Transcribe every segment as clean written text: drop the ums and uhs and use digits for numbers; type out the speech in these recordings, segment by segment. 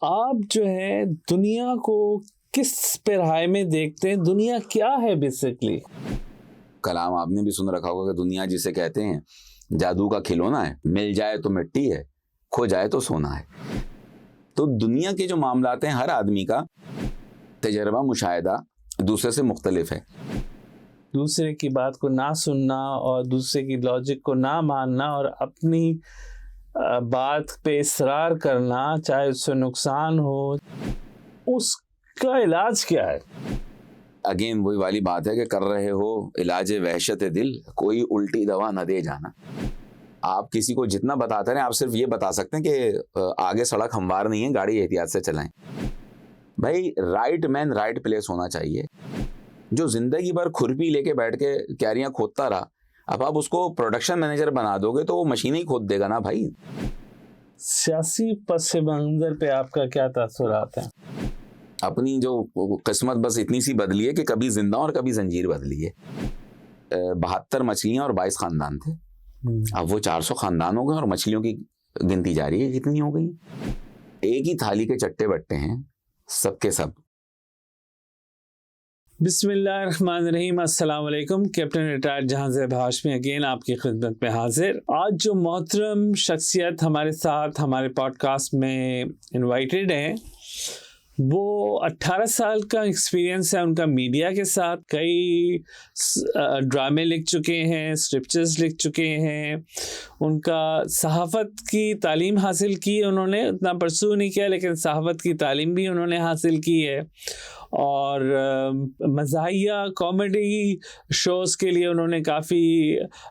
آپ جو ہے دنیا کو کس پیراہے میں دیکھتے ہیں؟ دنیا کیا ہے بیسکلی؟ کلام آپ نے بھی سن رکھا ہوگا کہ دنیا جسے کہتے ہیں جادو کا کھلونا ہے، مل جائے تو مٹی ہے، کھو جائے تو سونا ہے۔ تو دنیا کے جو معاملات ہیں، ہر آدمی کا تجربہ مشاہدہ دوسرے سے مختلف ہے۔ دوسرے کی بات کو نہ سننا اور دوسرے کی لاجک کو نہ ماننا اور اپنی بات پہ اصرار کرنا، چاہے اس سے نقصان ہو، اس کا علاج کیا ہے؟ اگین وہی والی بات ہے کہ کر رہے ہو علاج وحشت دل، کوئی الٹی دوا نہ دے جانا۔ آپ کسی کو جتنا بتاتے ہیں، آپ صرف یہ بتا سکتے ہیں کہ آگے سڑک ہموار نہیں ہے، گاڑی احتیاط سے چلائیں۔ بھائی رائٹ مین رائٹ پلیس ہونا چاہیے۔ جو زندگی بھر کھرپی لے کے بیٹھ کے کیاریاں کھودتا رہا، اب آپ اس کو پروڈکشن مینیجر بنا دو گے تو وہ مشین ہی کھود دے گا نا بھائی۔ سیاسی پس منظر پہ آپ کا کیا تاثرات ہیں؟ اپنی جو قسمت بس اتنی سی بدلی ہے کہ کبھی زندہ اور کبھی زنجیر بدلی ہے۔ 72 مچھلیاں اور 22 خاندان تھے، اب وہ 400 خاندان ہو گئے اور مچھلیوں کی گنتی جاری ہے کتنی ہو گئی۔ ایک ہی تھالی کے چٹے بٹے ہیں سب کے سب۔ بسم اللہ الرحمن الرحیم۔ السلام علیکم، کیپٹن ریٹائرڈ جہاں زیب ہاشمی اگین آپ کی خدمت میں حاضر۔ آج جو محترم شخصیت ہمارے ساتھ ہمارے پوڈ کاسٹ میں انوائٹڈ ہیں، وہ 18 سال کا ایکسپیرینس ہے ان کا میڈیا کے ساتھ۔ کئی ڈرامے لکھ چکے ہیں، اسکرپچرز لکھ چکے ہیں۔ ان کا صحافت کی تعلیم حاصل کی، انہوں نے اتنا پرسو نہیں کیا لیکن صحافت کی تعلیم بھی انہوں نے حاصل کی ہے، اور مزاحیہ کامیڈی شوز کے لیے انہوں نے کافی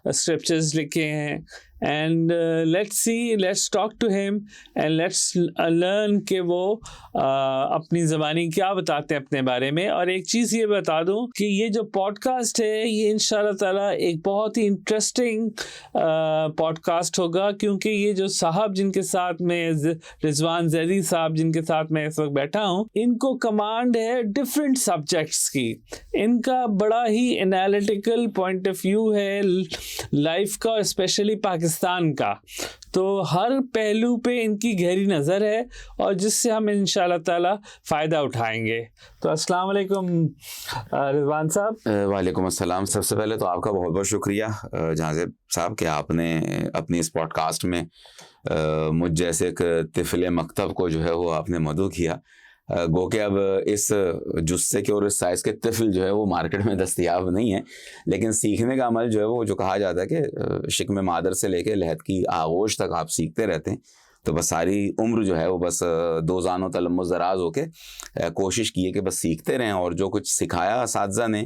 اسکرپچرز لکھے ہیں۔ And let's talk to him and let's learn کہ وہ اپنی زبانی کیا بتاتے ہیں اپنے بارے میں۔ اور ایک چیز یہ بتا دوں کہ یہ جو پوڈ کاسٹ ہے یہ انشاءاللہ تعالیٰ ایک بہت ہی انٹرسٹنگ پوڈ کاسٹ ہوگا، کیونکہ یہ جو صاحب جن کے ساتھ میں رضوان زیدی صاحب جن کے ساتھ میں اس وقت بیٹھا ہوں، ان کو کمانڈ ہے ڈفرینٹ سبجیکٹس کی۔ ان کا بڑا ہی انالیٹیکل پوائنٹ آف ویو ہے لائف کا، اسپیشلی پاکستان کا۔ تو ہر پہلو پہ ان کی گہری نظر ہے اور جس سے ہم انشاءاللہ تعالی فائدہ اٹھائیں گے۔ تو السلام علیکم رضوان صاحب۔ وعلیکم السلام۔ سب سے پہلے تو آپ کا بہت بہت شکریہ جہاں زیب صاحب کہ آپ نے اپنی اس پوڈ کاسٹ میں مجھ جیسے ایک طفل مکتب کو جو ہے وہ آپ نے مدعو کیا۔ گو کہ اب اس جثے کے اور اس سائز کے طفل جو ہے وہ مارکیٹ میں دستیاب نہیں ہے، لیکن سیکھنے کا عمل جو ہے وہ جو کہا جاتا ہے کہ شکم مادر سے لے کے لحد کی آغوش تک آپ سیکھتے رہتے ہیں۔ تو بس ساری عمر جو ہے وہ بس دو زانوں تلمس دراز ہو کے کوشش کی ہے کہ بس سیکھتے رہیں، اور جو کچھ سکھایا اساتذہ نے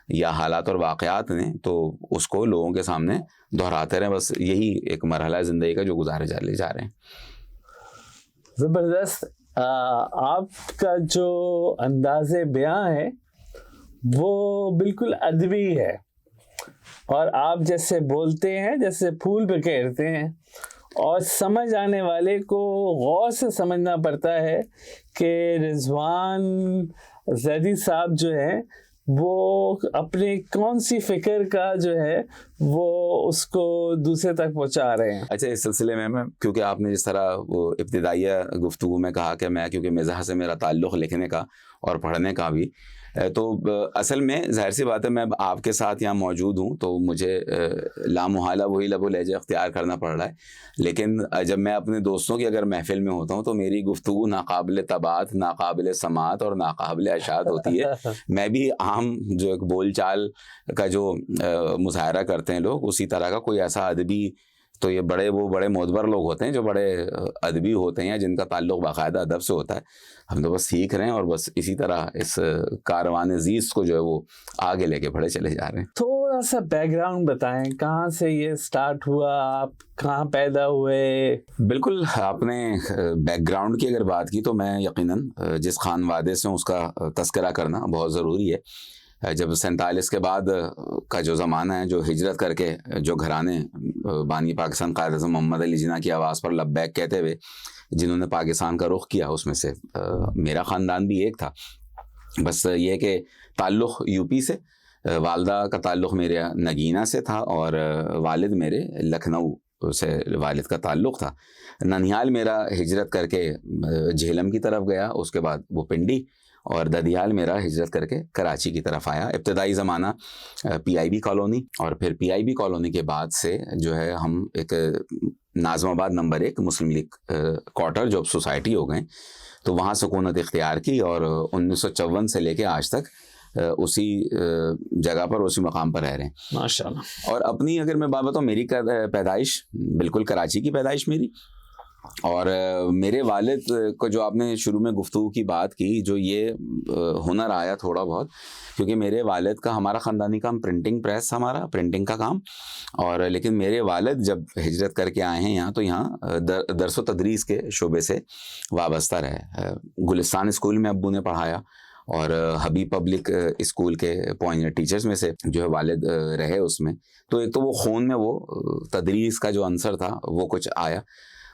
یا حالات اور واقعات نے تو اس کو لوگوں کے سامنے دہراتے رہیں۔ بس یہی ایک مرحلہ زندگی کا جو گزارے جا رہے ہیں۔ زبردست۔ آپ کا جو انداز بیاں ہے وہ بالکل ادبی ہے، اور آپ جیسے بولتے ہیں جیسے پھول پہ کہتے ہیں، اور سمجھ آنے والے کو غور سے سمجھنا پڑتا ہے کہ رضوان زیدی صاحب جو ہے وہ اپنے کون سی فکر کا جو ہے وہ اس کو دوسرے تک پہنچا رہے ہیں۔ اچھا، اس سلسلے میں کیونکہ آپ نے جس طرح وہ ابتدائیہ گفتگو میں کہا کہ میں کیونکہ مزاح سے میرا تعلق لکھنے کا اور پڑھنے کا بھی، تو اصل میں ظاہر سی بات ہے میں آپ کے ساتھ یہاں موجود ہوں تو مجھے لامحالہ وہی لب و لہجہ اختیار کرنا پڑ رہا ہے، لیکن جب میں اپنے دوستوں کی اگر محفل میں ہوتا ہوں تو میری گفتگو ناقابل طباعت، ناقابل سماعت اور ناقابل اشاعت ہوتی ہے۔ میں بھی عام جو ایک بول چال کا جو مظاہرہ کرتے ہیں لوگ، اسی طرح کا کوئی ایسا ادبی، تو یہ بڑے معتبر لوگ ہوتے ہیں جو بڑے ادبی ہوتے ہیں یا جن کا تعلق باقاعدہ ادب سے ہوتا ہے۔ ہم تو بس سیکھ رہے ہیں اور بس اسی طرح اس کاروان زیست کو جو ہے وہ آگے لے کے بڑھے چلے جا رہے ہیں۔ تھوڑا سا بیک گراؤنڈ بتائیں، کہاں سے یہ سٹارٹ ہوا، آپ کہاں پیدا ہوئے؟ بالکل، آپ نے بیک گراؤنڈ کی اگر بات کی تو میں یقیناً جس خان وادے سے اس کا تذکرہ کرنا بہت ضروری ہے۔ جب 47 کے بعد کا جو زمانہ ہے، جو ہجرت کر کے جو گھرانے بانی پاکستان قائد اعظم محمد علی جناح کی آواز پر لبیک کہتے ہوئے جنہوں نے پاکستان کا رخ کیا، اس میں سے میرا خاندان بھی ایک تھا۔ بس یہ کہ تعلق یو پی سے، والدہ کا تعلق میرے نگینہ سے تھا اور والد میرے لکھنؤ سے والد کا تعلق تھا. ننیال میرا ہجرت کر کے جہلم کی طرف گیا, اس کے بعد وہ پنڈی, اور ددیال میرا ہجرت کر کے کراچی کی طرف آیا. ابتدائی زمانہ پی آئی بی کالونی, اور پھر پی آئی بی کالونی کے بعد سے جو ہے ہم ایک ناظم آباد نمبر 1 مسلم لیگ کوارٹر جو سوسائٹی ہو گئے, تو وہاں سکونت اختیار کی, اور 1954 سے لے کے آج تک اسی جگہ پر, اسی مقام پر رہ رہے ہیں ماشاءاللہ. اور اپنی اگر میں بات بتاؤں, میری پیدائش بالکل کراچی کی پیدائش میری, اور میرے والد کو جو آپ نے شروع میں گفتگو کی بات کی, جو یہ ہنر آیا تھوڑا بہت, کیونکہ میرے والد کا, ہمارا خاندانی کام پرنٹنگ پریس, ہمارا پرنٹنگ کا کام, اور لیکن میرے والد جب ہجرت کر کے آئے ہیں یہاں, تو یہاں درس و تدریس کے شعبے سے وابستہ رہے. گلستان اسکول میں ابو نے پڑھایا, اور حبیب پبلک اسکول کے پوائنٹ ٹیچرز میں سے جو ہے والد رہے اس میں. تو ایک تو وہ خون میں وہ تدریس کا جو عنصر تھا وہ کچھ آیا,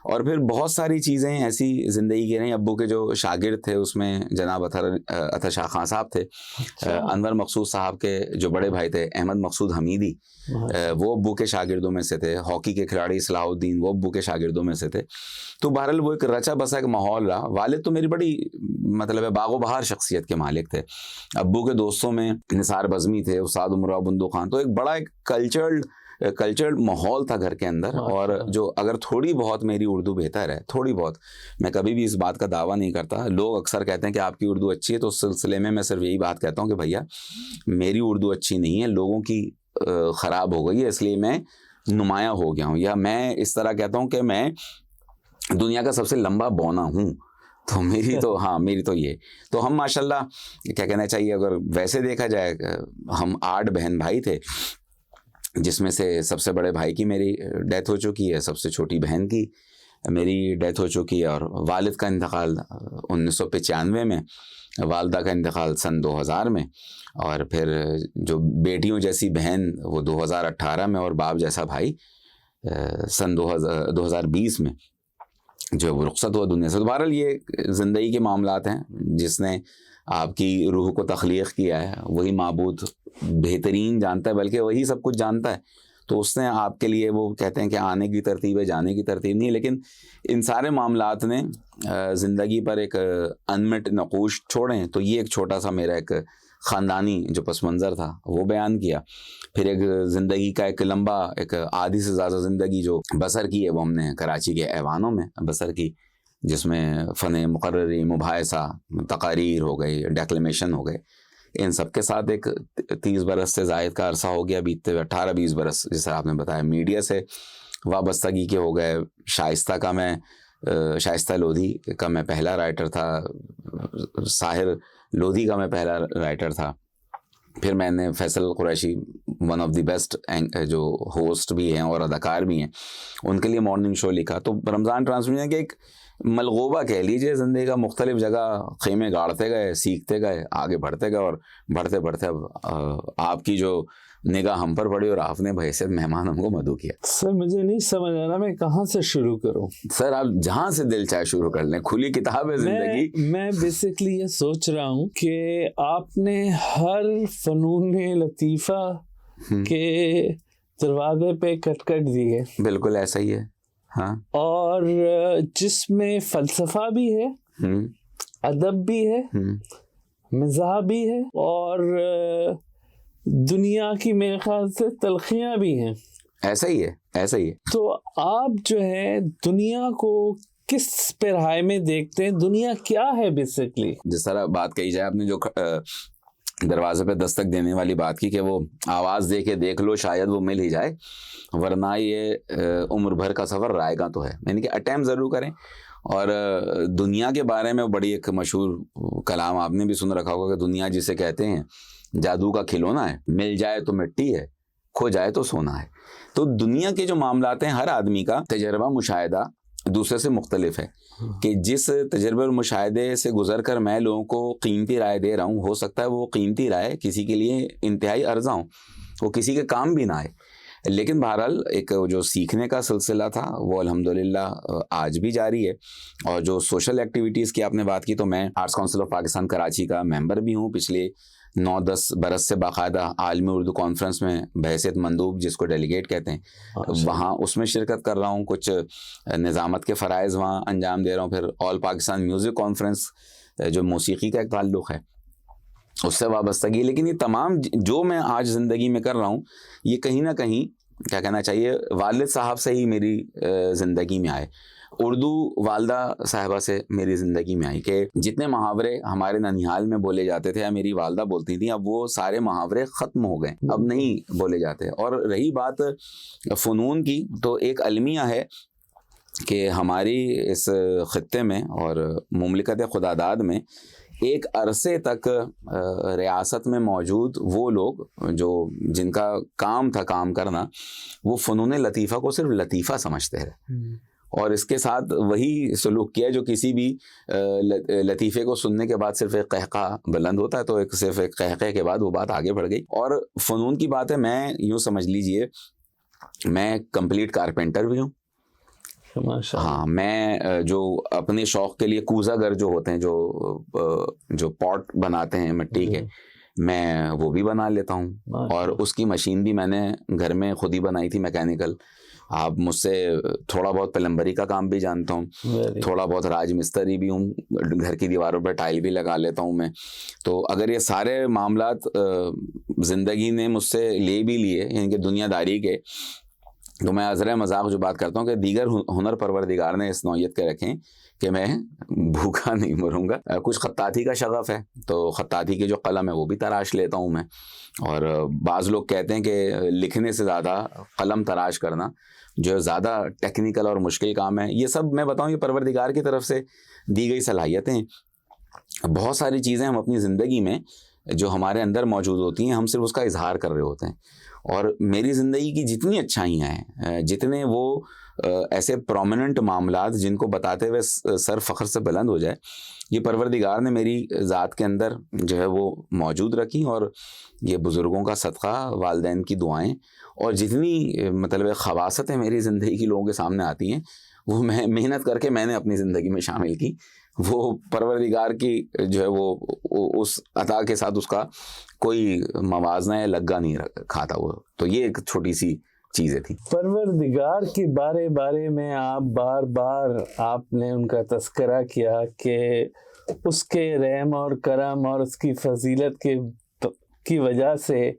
اور پھر بہت ساری چیزیں ایسی زندگی کی رہیں. ابو کے جو شاگرد تھے اس میں جناب اطہر شاہ خان صاحب تھے, انور مقصود صاحب کے جو بڑے بھائی تھے احمد مقصود حمیدی, وہ ابو کے شاگردوں میں سے تھے. ہاکی کے کھلاڑی صلاح الدین, وہ ابو کے شاگردوں میں سے تھے. تو بہرحال وہ ایک رچا بسا ایک ماحول رہا. والد تو میری بڑی مطلب ہے باغ و بہار شخصیت کے مالک تھے. ابو کے دوستوں میں نثار بزمی تھے, استاد عمرہ بندو خان, تو ایک بڑا ایک کلچرل ماحول تھا گھر کے اندر. اور جو اگر تھوڑی بہت میری اردو بہتر ہے, تھوڑی بہت, میں کبھی بھی اس بات کا دعویٰ نہیں کرتا. لوگ اکثر کہتے ہیں کہ آپ کی اردو اچھی ہے, تو اس سلسلے میں صرف یہی بات کہتا ہوں کہ بھیا میری اردو اچھی نہیں ہے, لوگوں کی خراب ہو گئی ہے, اس لیے میں نمایاں ہو گیا ہوں. یا میں اس طرح کہتا ہوں کہ میں دنیا کا سب سے لمبا بونا ہوں. تو میری تو یہ, تو ہم ماشاءاللہ کیا کہنا چاہیے, اگر ویسے دیکھا جائے ہم 8 بہن بھائی تھے, جس میں سے سب سے بڑے بھائی کی میری ڈیتھ ہو چکی ہے, سب سے چھوٹی بہن کی میری ڈیتھ ہو چکی ہے, اور والد کا انتقال 1995 میں, والدہ کا انتقال سن 2000 میں, اور پھر جو بیٹیوں جیسی بہن وہ 2018 میں, اور باپ جیسا بھائی سن 2020 میں جو رخصت ہوا دنیا سے. تو بہرحال یہ زندگی کے معاملات ہیں. جس نے آپ کی روح کو تخلیق کیا ہے وہی معبود بہترین جانتا ہے, بلکہ وہی سب کچھ جانتا ہے. تو اس نے آپ کے لیے, وہ کہتے ہیں کہ آنے کی ترتیب ہے, جانے کی ترتیب نہیں ہے, لیکن ان سارے معاملات نے زندگی پر ایک انمٹ نقوش چھوڑے. تو یہ ایک چھوٹا سا میرا ایک خاندانی جو پس منظر تھا وہ بیان کیا. پھر ایک زندگی کا ایک لمبا, ایک آدھی سے زیادہ زندگی جو بسر کی ہے وہ ہم نے کراچی کے ایوانوں میں بسر کی, جس میں فن مقرری, مباحثہ, تقاریر ہو گئی, ڈیکلیمیشن ہو گئے. ان سب کے ساتھ ایک 30 برس سے زائد کا عرصہ ہو گیا بیتتے ہوئے, 18-20 برس جیسے آپ نے بتایا. میڈیا سے وابستگی کے ہو گئے. شائستہ لودھی کا میں پہلا رائٹر تھا, ساحر لودھی کا میں پہلا رائٹر تھا. پھر میں نے Faisal Qureshi, one of the best جو ہوسٹ بھی ہیں اور اداکار بھی ہیں, ان کے لیے مارننگ شو لکھا. تو رمضان ٹرانسمیڈیا کے ایک ملغوبہ کہہ لیجئے زندگی کا, مختلف جگہ خیمے گاڑتے گئے, سیکھتے گئے, آگے بڑھتے گئے, اور بڑھتے بڑھتے اب آپ کی جو نگاہ ہم پر پڑی اور آپ نے بحیثیت مہمان ہم کو مدعو کیا. سر مجھے نہیں سمجھ آ رہا میں کہاں سے شروع کروں. سر آپ جہاں سے دل چاہے شروع کر لیں, کھلی کتاب ہے زندگی. میں بیسکلی یہ سوچ رہا ہوں کہ آپ نے ہر فنون لطیفہ کے دروازے پہ کٹ دی ہے. بالکل ایسا ہی ہے. ہاں, اور جس میں فلسفہ بھی ہے, ادب بھی ہے, مزاح بھی ہے, اور دنیا کی میرے خیال سے تلخیاں بھی ہیں. ایسا ہی ہے. تو آپ جو ہے دنیا کو کس پہرائے میں دیکھتے ہیں, دنیا کیا ہے بیسکلی؟ جس طرح بات کہی جائے, آپ نے جو دروازے پہ دستک دینے والی بات کی کہ وہ آواز دے کے دیکھ لو شاید وہ مل ہی جائے, ورنہ یہ عمر بھر کا سفر رائے گا تو ہے. یعنی کہ اٹیمپٹ ضرور کریں. اور دنیا کے بارے میں بڑی ایک مشہور کلام آپ نے بھی سن رکھا ہوگا کہ دنیا جسے کہتے ہیں جادو کا کھلونا ہے, مل جائے تو مٹی ہے, کھو جائے تو سونا ہے. تو دنیا کے جو معاملات ہیں, ہر آدمی کا تجربہ مشاہدہ دوسرے سے مختلف ہے. کہ جس تجربے اور مشاہدے سے گزر کر میں لوگوں کو قیمتی رائے دے رہا ہوں, ہو سکتا ہے وہ قیمتی رائے کسی کے لیے انتہائی ارزاں ہوں, وہ کسی کے کام بھی نہ آئے. لیکن بہرحال ایک جو سیکھنے کا سلسلہ تھا وہ الحمدللہ آج بھی جاری ہے. اور جو سوشل ایکٹیویٹیز کی آپ نے بات کی, تو میں arts council of Pakistan Karachi کا ممبر بھی ہوں. پچھلے 9-10 برس سے باقاعدہ عالمی اردو کانفرنس میں بحیثیت مندوب، جس کو ڈیلیگیٹ کہتے ہیں، وہاں اس میں شرکت کر رہا ہوں، کچھ نظامت کے فرائض وہاں انجام دے رہا ہوں، پھر آل پاکستان میوزک کانفرنس جو موسیقی کا ایک تعلق ہے اس سے وابستگی. لیکن یہ تمام جو میں آج زندگی میں کر رہا ہوں یہ کہیں نہ کہیں کیا کہنا چاہیے والد صاحب سے ہی میری زندگی میں آئے. اردو والدہ صاحبہ سے میری زندگی میں آئی کہ جتنے محاورے ہمارے ننیہال میں بولے جاتے تھے یا میری والدہ بولتی تھیں، اب وہ سارے محاورے ختم ہو گئے، اب نہیں بولے جاتے. اور رہی بات فنون کی، تو ایک المیہ ہے کہ ہماری اس خطے میں اور مملکت خداداد میں ایک عرصے تک ریاست میں موجود وہ لوگ جو جن کا کام تھا کام کرنا، وہ فنون لطیفہ کو صرف لطیفہ سمجھتے ہیں، اور اس کے ساتھ وہی سلوک کیا جو کسی بھی لطیفے کو سننے کے بعد صرف ایک قہقہ بلند ہوتا ہے، تو صرف ایک قہقہ کے بعد وہ بات آگے بڑھ گئی. اور فنون کی بات ہے، میں یوں سمجھ لیجئے میں کمپلیٹ کارپینٹر بھی ہوں. ہاں، میں جو اپنے شوق کے لیے کوزہ گر جو ہوتے ہیں، جو پاٹ بناتے ہیں مٹی کے، میں وہ بھی بنا لیتا ہوں. اور اس کی مشین بھی میں نے گھر میں خود ہی بنائی تھی، میکینیکل. آپ مجھ سے تھوڑا بہت پلمبری کا کام بھی جانتا ہوں، تھوڑا بہت راج مستری بھی ہوں، گھر کی دیواروں پہ ٹائل بھی لگا لیتا ہوں میں. تو اگر یہ سارے معاملات زندگی نے مجھ سے لے بھی لیے، یعنی کہ دنیا داری کے، تو میں عذر مذاق جو بات کرتا ہوں کہ دیگر ہنر پروردگار نے اس نوعیت کے رکھیں کہ میں بھوکا نہیں مروں گا. کچھ خطاطی کا شغف ہے، تو خطاطی کے جو قلم ہے وہ بھی تراش لیتا ہوں میں. اور بعض لوگ کہتے ہیں کہ لکھنے سے زیادہ قلم تراش کرنا جو زیادہ ٹیکنیکل اور مشکل کام ہے. یہ سب میں بتاؤں یہ پروردگار کی طرف سے دی گئی صلاحیتیں. بہت ساری چیزیں ہم اپنی زندگی میں جو ہمارے اندر موجود ہوتی ہیں، ہم صرف اس کا اظہار کر رہے ہوتے ہیں. اور میری زندگی کی جتنی اچھائیاں ہیں، جتنے وہ ایسے پرومیننٹ معاملات جن کو بتاتے ہوئے سر فخر سے بلند ہو جائے، یہ پروردگار نے میری ذات کے اندر جو ہے وہ موجود رکھی. اور یہ بزرگوں کا صدقہ، والدین کی دعائیں، اور جتنی مطلب خواصتیں میری زندگی کی لوگوں کے سامنے آتی ہیں، وہ میں محنت کر کے میں نے اپنی زندگی میں شامل کی. وہ پروردگار کی جو ہے وہ اس عطا کے ساتھ اس کا کوئی موازنہ یا لگا نہیں کھاتا وہ. تو یہ ایک چھوٹی سی چیزیں تھی. پروردگار کے بارے میں آپ بار بار آپ نے ان کا تذکرہ کیا کہ اس کے رحم اور کرم اور اس کی فضیلت کی وجہ سے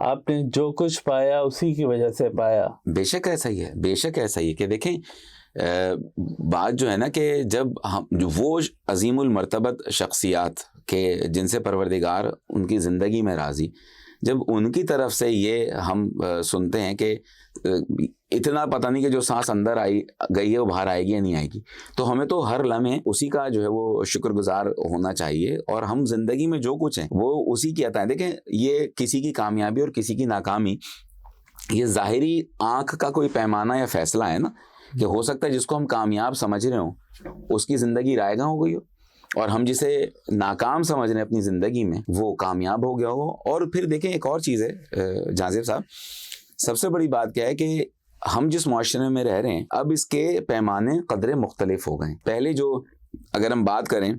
آپ نے جو کچھ پایا اسی کی وجہ سے پایا. بے شک ایسا ہی ہے، بے شک ایسا ہی ہے کہ دیکھیں بات جو ہے نا کہ جب وہ عظیم المرتبت شخصیات کے جن سے پروردگار ان کی زندگی میں راضی، جب ان کی طرف سے یہ ہم سنتے ہیں کہ اتنا پتہ نہیں کہ جو سانس اندر آئی گئی ہے وہ باہر آئے گی یا نہیں آئے گی، تو ہمیں تو ہر لمحے اسی کا جو ہے وہ شکر گزار ہونا چاہیے. اور ہم زندگی میں جو کچھ ہیں وہ اسی کی عطا ہے. دیکھیں یہ کسی کی کامیابی اور کسی کی ناکامی یہ ظاہری آنکھ کا کوئی پیمانہ یا فیصلہ ہے نا، کہ ہو سکتا ہے جس کو ہم کامیاب سمجھ رہے ہوں اس کی زندگی رائے گاں ہو گئی ہو، اور ہم جسے ناکام سمجھ رہے ہیں اپنی زندگی میں وہ کامیاب ہو گیا ہو. اور پھر دیکھیں ایک اور چیز ہے جازب صاحب، سب سے بڑی بات کیا ہے کہ ہم جس معاشرے میں رہ رہے ہیں اب اس کے پیمانے قدرے مختلف ہو گئے. پہلے جو اگر ہم بات کریں،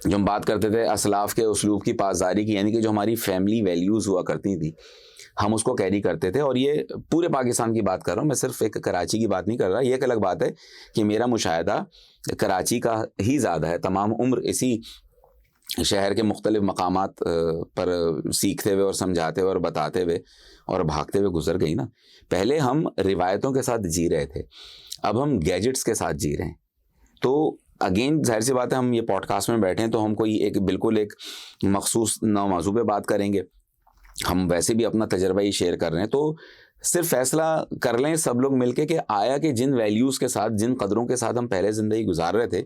جو ہم بات کرتے تھے اسلاف کے اسلوب کی پاسداری کی، یعنی کہ جو ہماری فیملی ویلیوز ہوا کرتی تھی ہم اس کو کیری کرتے تھے. اور یہ پورے پاکستان کی بات کر رہا ہوں، میں صرف ایک کراچی کی بات نہیں کر رہا. یہ ایک الگ بات ہے کہ میرا مشاہدہ کراچی کا ہی زیادہ ہے، تمام عمر اسی شہر کے مختلف مقامات پر سیکھتے ہوئے اور سمجھاتے ہوئے اور بتاتے ہوئے اور بھاگتے ہوئے گزر گئی نا. پہلے ہم روایتوں کے ساتھ جی رہے تھے، اب ہم گیجٹس کے ساتھ جی رہے ہیں. تو اگین ظاہر سی بات ہے ہم یہ پوڈ کاسٹ میں بیٹھے ہیں تو ہم کوئی ایک بالکل ایک مخصوص نو موضوع پہ بات کریں گے، ہم ویسے بھی اپنا تجربہ ہی شیئر کر رہے ہیں. تو صرف فیصلہ کر لیں سب لوگ مل کے کہ آیا کہ جن ویلیوز کے ساتھ جن قدروں کے ساتھ ہم پہلے زندگی گزار رہے تھے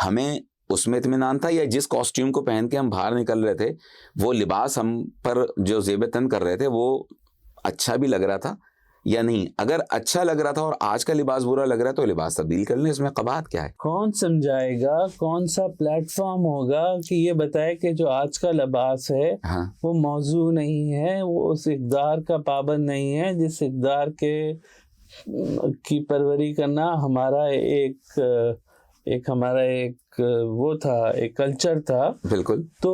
ہمیں اس میں اطمینان تھا، یا جس کاسٹیوم کو پہن کے ہم باہر نکل رہے تھے وہ لباس ہم پر جو زیب تن کر رہے تھے وہ اچھا بھی لگ رہا تھا یا نہیں. اگر اچھا لگ رہا تھا اور آج کا لباس برا لگ رہا ہے تو لباس تبدیل کر لیں، اس میں قباحت کیا ہے؟ کون سمجھائے گا، کون سا پلیٹ فارم ہوگا کہ یہ بتائے کہ جو آج کا لباس ہے وہ موضوع نہیں ہے، وہ اس اقدار کا پابند نہیں ہے جس اقدار کی پروری کرنا ہمارا ایک وہ تھا، ایک کلچر تھا. بالکل. تو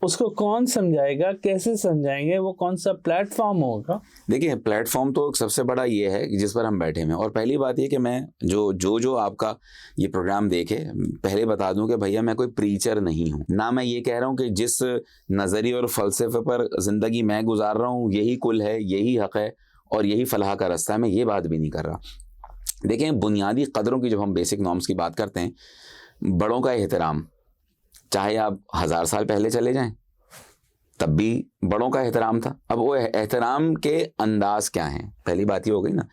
اس کو کون سمجھائے گا, کیسے سمجھائیں گے, وہ کون سا پلیٹ فارم ہوگا؟ دیکھیں پلیٹ فارم تو سب سے بڑا یہ ہے جس پر ہم بیٹھے ہیں. اور پہلی بات یہ کہ میں جو آپ کا یہ پروگرام دیکھے, پہلے بتا دوں کہ بھیا میں کوئی پریچر نہیں ہوں, نہ میں یہ کہہ رہا ہوں کہ جس نظریے اور فلسفے پر زندگی میں گزار رہا ہوں یہی کل ہے, یہی حق ہے اور یہی فلاح کا راستہ ہے. میں یہ بات بھی نہیں کر رہا. دیکھیں بنیادی قدروں کی جب ہم بیسک نارمس کی بات کرتے ہیں, بڑوں کا احترام, چاہے آپ 1000 سال پہلے چلے جائیں تب بھی بڑوں کا احترام تھا. اب وہ احترام کے انداز کیا ہیں, پہلی بات یہ ہو گئی نا.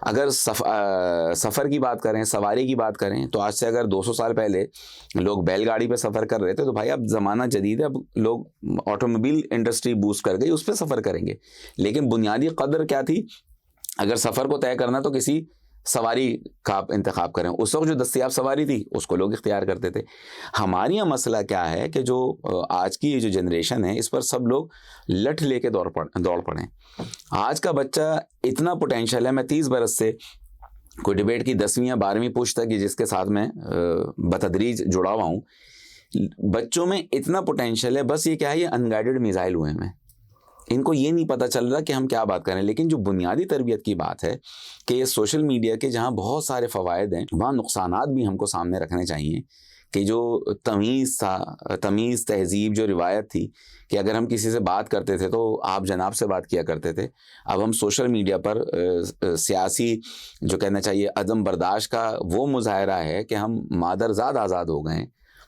اگر سفر کی بات کریں, سواری کی بات کریں, تو آج سے اگر 200 سال پہلے لوگ بیل گاڑی پہ سفر کر رہے تھے, تو بھائی اب زمانہ جدید ہے, اب لوگ آٹو موبائل انڈسٹری بوسٹ کر گئی, اس پہ سفر کریں گے. لیکن بنیادی قدر کیا تھی, اگر سفر کو طے کرنا تو کسی سواری کا آپ انتخاب کریں. اس وقت جو دستیاب سواری تھی اس کو لوگ اختیار کرتے تھے. ہمارے یہاں مسئلہ کیا ہے کہ جو آج کی یہ جو جنریشن ہے اس پر سب لوگ لٹھ لے کے دوڑ پڑیں. آج کا بچہ اتنا پوٹینشیل ہے, میں 30 برس سے کوئی ڈبیٹ کی 10ویں یا 12ویں پوچھ تک جس کے ساتھ میں بتدریج جڑا ہوا ہوں, بچوں میں اتنا پوٹینشیل ہے, بس یہ کیا ہے, یہ ان گائیڈڈ میزائل ہوئے ہیں. ان کو یہ نہیں پتہ چل رہا کہ ہم کیا بات کریں. لیکن جو بنیادی تربیت کی بات ہے کہ یہ سوشل میڈیا کے جہاں بہت سارے فوائد ہیں, وہاں نقصانات بھی ہم کو سامنے رکھنے چاہیے. کہ جو تمیز تھا, تمیز تہذیب جو روایت تھی کہ اگر ہم کسی سے بات کرتے تھے تو آپ جناب سے بات کیا کرتے تھے, اب ہم سوشل میڈیا پر سیاسی جو کہنا چاہیے عدم برداشت کا وہ مظاہرہ ہے کہ ہم مادرزاد آزاد ہو گئے ہیں.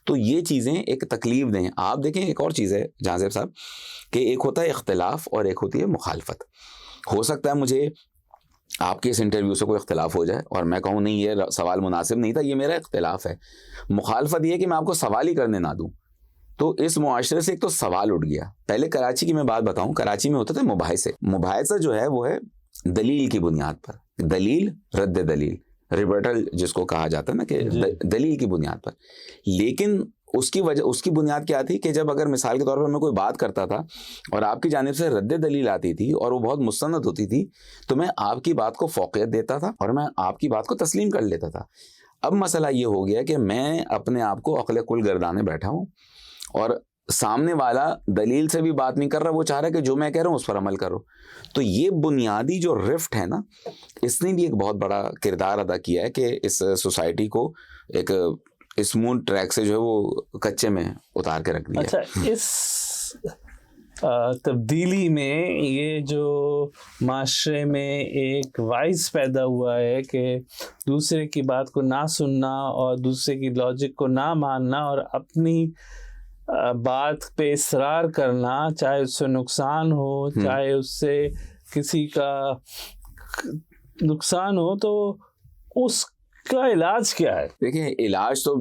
تو یہ چیزیں ایک تکلیف دیں. آپ دیکھیں ایک اور چیز ہے جہاں زیب صاحب, کہ ایک ہوتا ہے اختلاف اور ایک ہوتی ہے مخالفت. ہو سکتا ہے مجھے آپ کے اس انٹرویو سے کوئی اختلاف ہو جائے اور میں کہوں نہیں یہ سوال مناسب نہیں تھا, یہ میرا اختلاف ہے. مخالفت یہ کہ میں آپ کو سوال ہی کرنے نہ دوں. تو اس معاشرے سے ایک تو سوال اٹھ گیا. پہلے کراچی کی میں بات بتاؤں, کراچی میں ہوتا تھا مباحثہ جو ہے وہ ہے دلیل کی بنیاد پر, دلیل رد دلیل, ریبرٹل جس کو کہا جاتا ہے نا, کہ دلیل کی بنیاد پر. لیکن اس کی بنیاد کیا تھی کہ جب اگر مثال کے طور پر میں کوئی بات کرتا تھا اور آپ کی جانب سے رد دلیل آتی تھی اور وہ بہت مستند ہوتی تھی, تو میں آپ کی بات کو فوقیت دیتا تھا اور میں آپ کی بات کو تسلیم کر لیتا تھا. اب مسئلہ یہ ہو گیا کہ میں اپنے آپ کو عقل کل گردانے بیٹھا ہوں اور سامنے والا دلیل سے بھی بات نہیں کر رہا, وہ چاہ رہا ہے کہ جو میں کہہ رہا ہوں اس پر عمل کرو. تو یہ بنیادی جو رفٹ ہے نا, اس نے بھی ایک بہت بڑا کردار ادا کیا ہے کہ اس سوسائٹی کو ایک اسموتھ ٹریک سے جو ہے وہ کچے میں اتار کے رکھ دیا. اچھا, اس تبدیلی میں یہ جو معاشرے میں ایک وائز پیدا ہوا ہے کہ دوسرے کی بات کو نہ سننا اور دوسرے کی لاجک کو نہ ماننا اور اپنی بات پہ اصرار کرنا, چاہے اس سے نقصان ہو, چاہے اس سے کسی کا نقصان ہو, تو اس کا علاج کیا ہے؟ دیکھیں علاج تو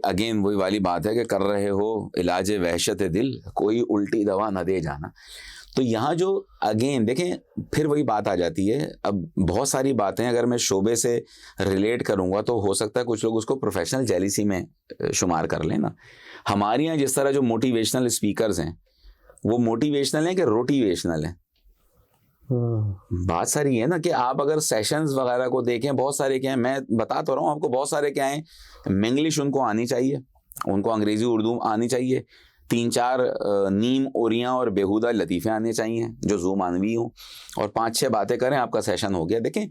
اگین وہی والی بات ہے کہ کر رہے ہو علاج وحشت دل, کوئی الٹی دوا نہ دے جانا. تو یہاں جو اگین دیکھیں پھر وہی بات آ جاتی ہے. اب بہت ساری باتیں اگر میں شعبے سے ریلیٹ کروں گا تو ہو سکتا ہے کچھ لوگ اس کو پروفیشنل جیلیسی میں شمار کر لیں نا. ہمارے یہاں جس طرح جو موٹیویشنل اسپیکرز ہیں وہ موٹیویشنل ہیں کہ روٹیویشنل ہیں. بات ساری ہے نا کہ آپ اگر سیشنز وغیرہ کو دیکھیں, بہت سارے کیا ہیں, میں بتا تو رہا ہوں آپ کو, بہت سارے کیا ہیں, منگلش ان کو آنی چاہیے, ان کو انگریزی اردو آنی چاہیے, 3-4 نیم اوریاں اور بیہودہ لطیفے آنے چاہیے جو زو مانوی ہوں, اور 5-6 باتیں کریں, آپ کا سیشن ہو گیا. دیکھیں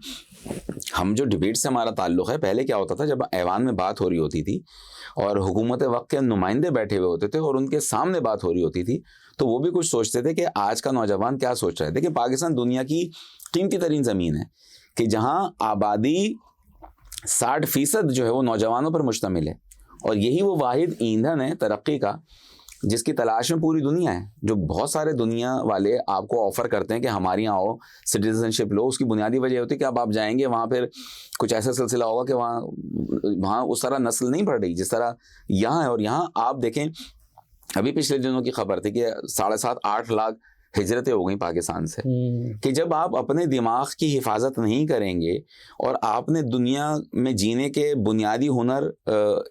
ہم جو ڈبیٹ سے ہمارا تعلق ہے, پہلے کیا ہوتا تھا جب ایوان میں بات ہو رہی ہوتی تھی اور حکومت وقت کے نمائندے بیٹھے ہوئے ہوتے تھے اور ان کے سامنے بات ہو رہی ہوتی تھی, تو وہ بھی کچھ سوچتے تھے کہ آج کا نوجوان کیا سوچ رہا ہے. دیکھیں پاکستان دنیا کی قیمتی ترین زمین ہے کہ جہاں آبادی 60% جو ہے وہ نوجوانوں پر مشتمل ہے, اور یہی وہ واحد ایندھن ہے ترقی کا جس کی تلاش میں پوری دنیا ہے. جو بہت سارے دنیا والے آپ کو آفر کرتے ہیں کہ ہمارے یہاں آؤ, سٹیزن شپ لو, اس کی بنیادی وجہ ہوتی ہے کہ اب آپ جائیں گے وہاں پھر کچھ ایسا سلسلہ ہوگا کہ وہاں اس طرح نسل نہیں بڑھ رہی جس طرح یہاں ہے. اور یہاں آپ دیکھیں ابھی پچھلے دنوں کی خبر تھی کہ 7.5-8 لاکھ ہجرتیں ہو گئیں پاکستان سے. کہ جب آپ اپنے دماغ کی حفاظت نہیں کریں گے اور آپ نے دنیا میں جینے کے بنیادی ہنر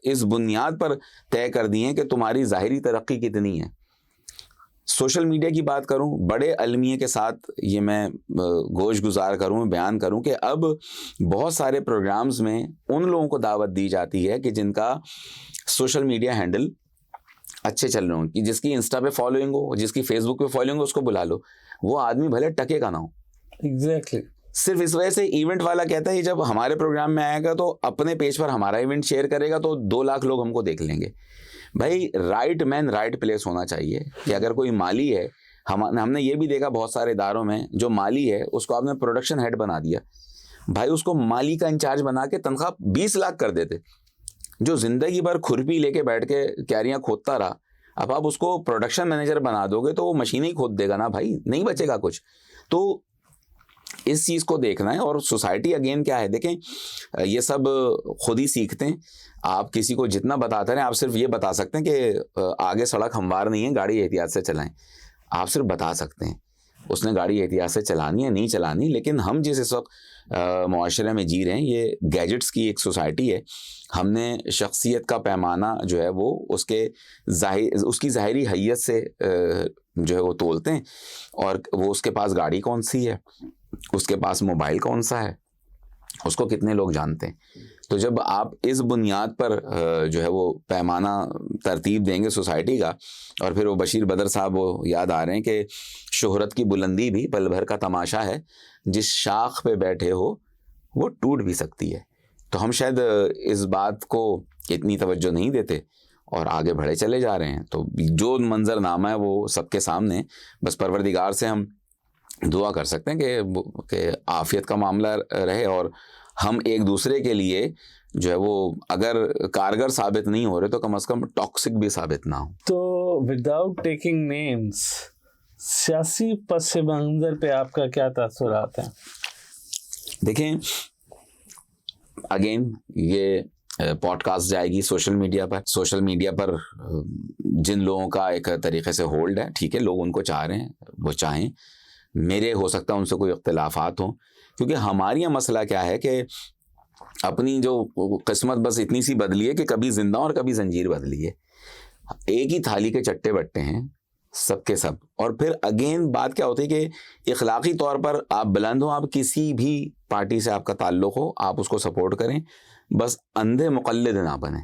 اس بنیاد پر طے کر دیے کہ تمہاری ظاہری ترقی کتنی ہے. سوشل میڈیا کی بات کروں, بڑے المیے کے ساتھ یہ میں گوش گزار کروں, بیان کروں کہ اب بہت سارے پروگرامز میں ان لوگوں کو دعوت دی جاتی ہے کہ جن کا سوشل میڈیا ہینڈل اچھے چل رہے ہوں کہ جس کی انسٹا پہ فالوئنگ ہو, جس کی فیس بک پہ فالوئنگ ہو, اس کو بلا لو. وہ آدمی بھلے ٹکے کا نہ ہو. ایگزیکٹلی. صرف اس وجہ سے ایونٹ والا کہتا ہے جب ہمارے پروگرام میں آئے گا تو اپنے پیج پر ہمارا ایونٹ شیئر کرے گا تو 2 لاکھ لوگ ہم کو دیکھ لیں گے. بھائی رائٹ مین رائٹ پلیس ہونا چاہیے. کہ اگر کوئی مالی ہے, ہم نے یہ بھی دیکھا بہت سارے اداروں میں جو مالی ہے اس کو آپ نے پروڈکشن ہیڈ بنا دیا. بھائی اس کو مالی کا انچارج بنا کے تنخواہ 20 لاکھ کر دیتے. جو زندگی بھر کھرپی لے کے بیٹھ کے کیاریاں کھودتا رہا, اب آپ اس کو پروڈکشن مینیجر بنا دو گے تو وہ مشینیں ہی کھود دے گا نا بھائی, نہیں بچے گا کچھ. تو اس چیز کو دیکھنا ہے. اور سوسائٹی اگین کیا ہے, دیکھیں یہ سب خود ہی سیکھتے ہیں. آپ کسی کو جتنا بتاتے رہیں, آپ صرف یہ بتا سکتے ہیں کہ آگے سڑک ہموار نہیں ہے, گاڑی احتیاط سے چلائیں. آپ صرف بتا سکتے ہیں اس نے گاڑی احتیاط سے چلانی ہے نہیں چلانی. لیکن ہم جس اس وقت معاشرے میں جی رہے ہیں, یہ گیجٹس کی ایک سوسائٹی ہے. ہم نے شخصیت کا پیمانہ جو ہے وہ اس کی ظاہری حیت سے جو ہے وہ تولتے ہیں. اور وہ اس کے پاس گاڑی کون سی ہے, اس کے پاس موبائل کون سا ہے, اس کو کتنے لوگ جانتے ہیں. تو جب آپ اس بنیاد پر جو ہے وہ پیمانہ ترتیب دیں گے سوسائٹی کا, اور پھر وہ بشیر بدر صاحب وہ یاد آ رہے ہیں کہ شہرت کی بلندی بھی پل بھر کا تماشا ہے, جس شاخ پہ بیٹھے ہو وہ ٹوٹ بھی سکتی ہے. تو ہم شاید اس بات کو اتنی توجہ نہیں دیتے اور آگے بڑھے چلے جا رہے ہیں. تو جو منظر نامہ ہے وہ سب کے سامنے. بس پروردگار سے ہم دعا کر سکتے ہیں کہ عافیت کا معاملہ رہے, اور ہم ایک دوسرے کے لیے جو ہے وہ اگر کارگر ثابت نہیں ہو رہے تو کم از کم ٹاکسک بھی ثابت نہ ہو. تو وداؤٹ ٹیکنگ نیمز, سیاسی پس منظر پہ آپ کا کیا تاثرات ہیں؟ دیکھیں اگین یہ پوڈ کاسٹ جائے گی سوشل میڈیا پر جن لوگوں کا ایک طریقے سے ہولڈ ہے, ٹھیک ہے, لوگ ان کو چاہ رہے ہیں, وہ چاہیں. میرے ہو سکتا ہے ان سے کوئی اختلافات ہوں, کیونکہ ہماری یہ مسئلہ کیا ہے کہ اپنی جو قسمت بس اتنی سی بدلی ہے کہ کبھی زندہ اور کبھی زنجیر بدلی ہے. ایک ہی تھالی کے چٹے بٹے ہیں سب کے سب. اور پھر اگین بات کیا ہوتی ہے کہ اخلاقی طور پر آپ بلند ہوں, آپ کسی بھی پارٹی سے آپ کا تعلق ہو, آپ اس کو سپورٹ کریں, بس اندھے مقلد نہ بنیں.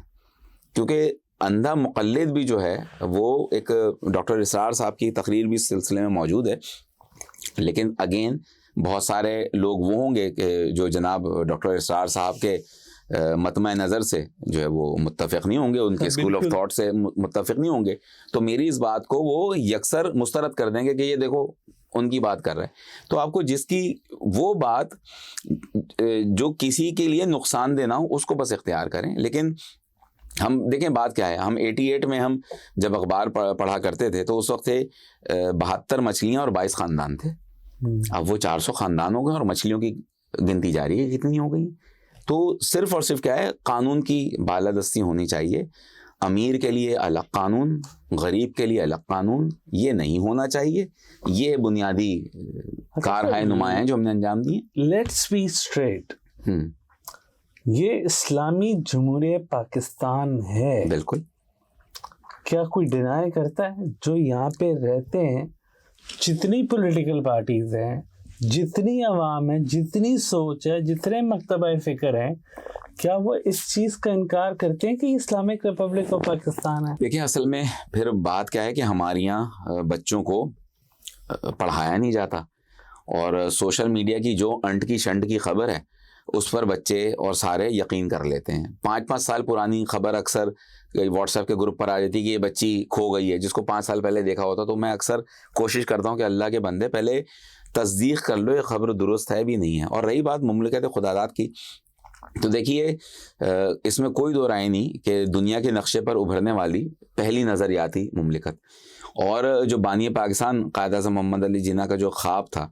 کیونکہ اندھا مقلد بھی جو ہے وہ ایک ڈاکٹر اسرار صاحب کی تقریر بھی اس سلسلے میں موجود ہے. لیکن اگین بہت سارے لوگ وہ ہوں گے کہ جو جناب ڈاکٹر اسرار صاحب کے مطمع نظر سے جو ہے وہ متفق نہیں ہوں گے, ان کے اسکول آف تھاٹ سے متفق نہیں ہوں گے, تو میری اس بات کو وہ یکسر مسترد کر دیں گے کہ یہ دیکھو ان کی بات کر رہے ہیں. تو آپ کو جس کی وہ بات جو کسی کے لیے نقصان دہ نہ ہو اس کو بس اختیار کریں. لیکن ہم دیکھیں بات کیا ہے, ہم 88 میں ہم جب اخبار پڑھا کرتے تھے تو اس وقت تھے 72 مچھلیاں اور 22 خاندان تھے. اب وہ 400 خاندان ہو گئے اور مچھلیوں کی گنتی جاری ہے کتنی ہو گئی. تو صرف اور صرف کیا ہے, قانون کی بالادستی ہونی چاہیے. امیر کے لیے الگ قانون, غریب کے لیے الگ قانون, یہ نہیں ہونا چاہیے. یہ بنیادی کارہائے نمایاں ہیں جو ہم نے انجام دیے. لیٹس بی اسٹریٹ, یہ اسلامی جمہوریہ پاکستان ہے. بالکل. کیا کوئی ڈینائی کرتا ہے؟ جو یہاں پہ رہتے ہیں, جتنی پولیٹیکل پارٹیز ہیں, جتنی عوام ہے, جتنی سوچ ہے, جتنے مکتبہ فکر ہیں, کیا وہ اس چیز کا انکار کرتے ہیں کہ اسلامک ریپبلک آف پاکستان ہے؟ دیکھیں اصل میں پھر بات کیا ہے کہ ہمارے یہاں بچوں کو پڑھایا نہیں جاتا, اور سوشل میڈیا کی جو انٹ کی شنٹ کی خبر ہے اس پر بچے اور سارے یقین کر لیتے ہیں. 5 سال پرانی خبر اکثر واٹس ایپ کے گروپ پر آ جاتی کہ یہ بچی کھو گئی ہے, جس کو 5 سال پہلے دیکھا ہوتا. تو میں اکثر کوشش کرتا ہوں کہ اللہ کے بندے پہلے تصدیق کر لو یہ خبر درست ہے بھی نہیں ہے. اور رہی بات مملکت خداداد کی, تو دیکھیے اس میں کوئی دو رائے نہیں کہ دنیا کے نقشے پر ابھرنے والی پہلی نظریاتی مملکت, اور جو بانی پاکستان قائد اعظم محمد علی جناح کا جو خواب تھا,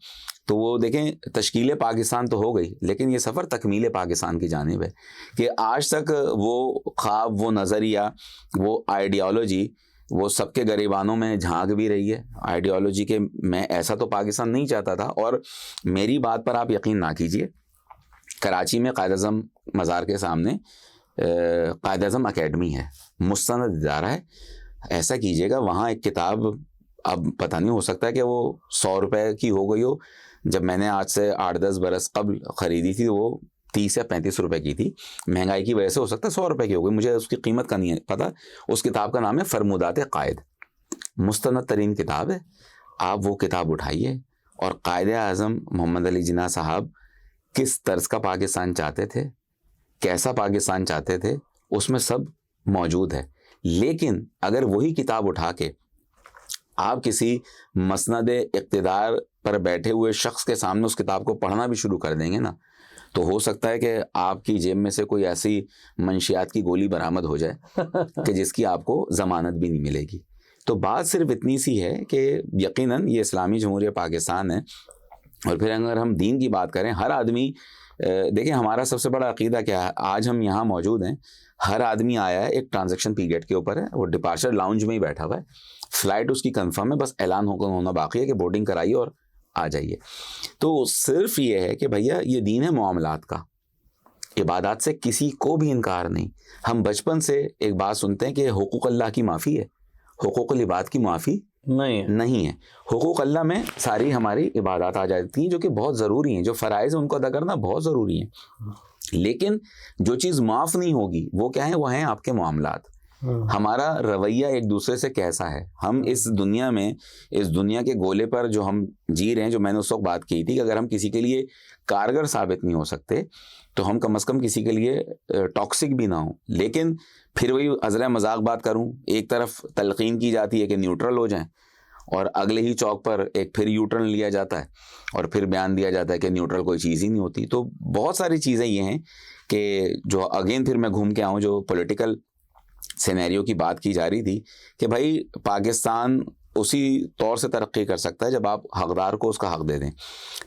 تو وہ دیکھیں تشکیل پاکستان تو ہو گئی, لیکن یہ سفر تکمیل پاکستان کی جانب ہے. کہ آج تک وہ خواب, وہ نظریہ, وہ آئیڈیالوجی وہ سب کے گریبانوں میں جھانک بھی رہی ہے. آئیڈیالوجی کے میں ایسا تو پاکستان نہیں چاہتا تھا. اور میری بات پر آپ یقین نہ کیجیے, کراچی میں قائد اعظم مزار کے سامنے قائد اعظم اکیڈمی ہے, مستند ادارہ ہے. ایسا کیجیے گا, وہاں ایک کتاب اب پتہ نہیں, ہو سکتا ہے کہ وہ 100 روپے کی ہو گئی ہو, جب میں نے آج سے 8-10 برس قبل خریدی تھی وہ 30 یا 35 روپے کی تھی, مہنگائی کی وجہ سے ہو سکتا ہے 100 روپے کی ہو گئی, مجھے اس کی قیمت کا نہیں پتا. اس کتاب کا نام ہے فرمودات قائد, مستند ترین کتاب ہے. آپ وہ کتاب اٹھائیے اور قائد اعظم محمد علی جناح صاحب کس طرز کا پاکستان چاہتے تھے, کیسا پاکستان چاہتے تھے, اس میں سب موجود ہے. لیکن اگر وہی کتاب اٹھا کے آپ کسی مسند اقتدار پر بیٹھے ہوئے شخص کے سامنے اس کتاب کو پڑھنا بھی شروع کر دیں گے نا, تو ہو سکتا ہے کہ آپ کی جیب میں سے کوئی ایسی منشیات کی گولی برآمد ہو جائے کہ جس کی آپ کو ضمانت بھی نہیں ملے گی. تو بات صرف اتنی سی ہے کہ یقیناً یہ اسلامی جمہوریہ پاکستان ہے. اور پھر اگر ہم دین کی بات کریں, ہر آدمی, دیکھیں ہمارا سب سے بڑا عقیدہ کیا ہے, آج ہم یہاں موجود ہیں, ہر آدمی آیا ہے ایک ٹرانزیکشن پیریڈ کے اوپر ہے, وہ ڈپارچر لاؤنج میں ہی بیٹھا ہوا ہے, فلائٹ اس کی کنفرم ہے, بس اعلان ہونا باقی ہے کہ بورڈنگ کرائیے اور آ جائیے. تو صرف یہ ہے کہ بھیا یہ دین ہے معاملات کا, عبادات سے کسی کو بھی انکار نہیں. ہم بچپن سے ایک بات سنتے ہیں کہ حقوق اللہ کی معافی ہے, حقوق العباد کی معافی نہیں ہے. حقوق اللہ میں ساری ہماری عبادات آ جاتی ہیں جو کہ بہت ضروری ہیں, جو فرائض ان کو ادا کرنا بہت ضروری ہیں. لیکن جو چیز معاف نہیں ہوگی وہ کیا ہے, وہ ہیں آپ کے معاملات. ہمارا رویہ ایک دوسرے سے کیسا ہے, ہم اس دنیا میں, اس دنیا کے گولے پر جو ہم جی رہے ہیں, جو میں نے اس وقت بات کی تھی کہ اگر ہم کسی کے لیے کارگر ثابت نہیں ہو سکتے تو ہم کم از کم کسی کے لیے ٹاکسک بھی نہ ہوں. لیکن پھر وہی ازرہ مذاق بات کروں, ایک طرف تلقین کی جاتی ہے کہ نیوٹرل ہو جائیں, اور اگلے ہی چوک پر ایک پھر یو ٹرن لیا جاتا ہے اور پھر بیان دیا جاتا ہے کہ نیوٹرل کوئی چیز ہی نہیں ہوتی. تو بہت ساری چیزیں یہ ہیں کہ جو اگین پھر میں گھوم کے آؤں, جو پولیٹیکل سینیریو کی بات کی جا رہی تھی کہ بھائی پاکستان اسی طور سے ترقی کر سکتا ہے جب آپ حقدار کو اس کا حق دے دیں.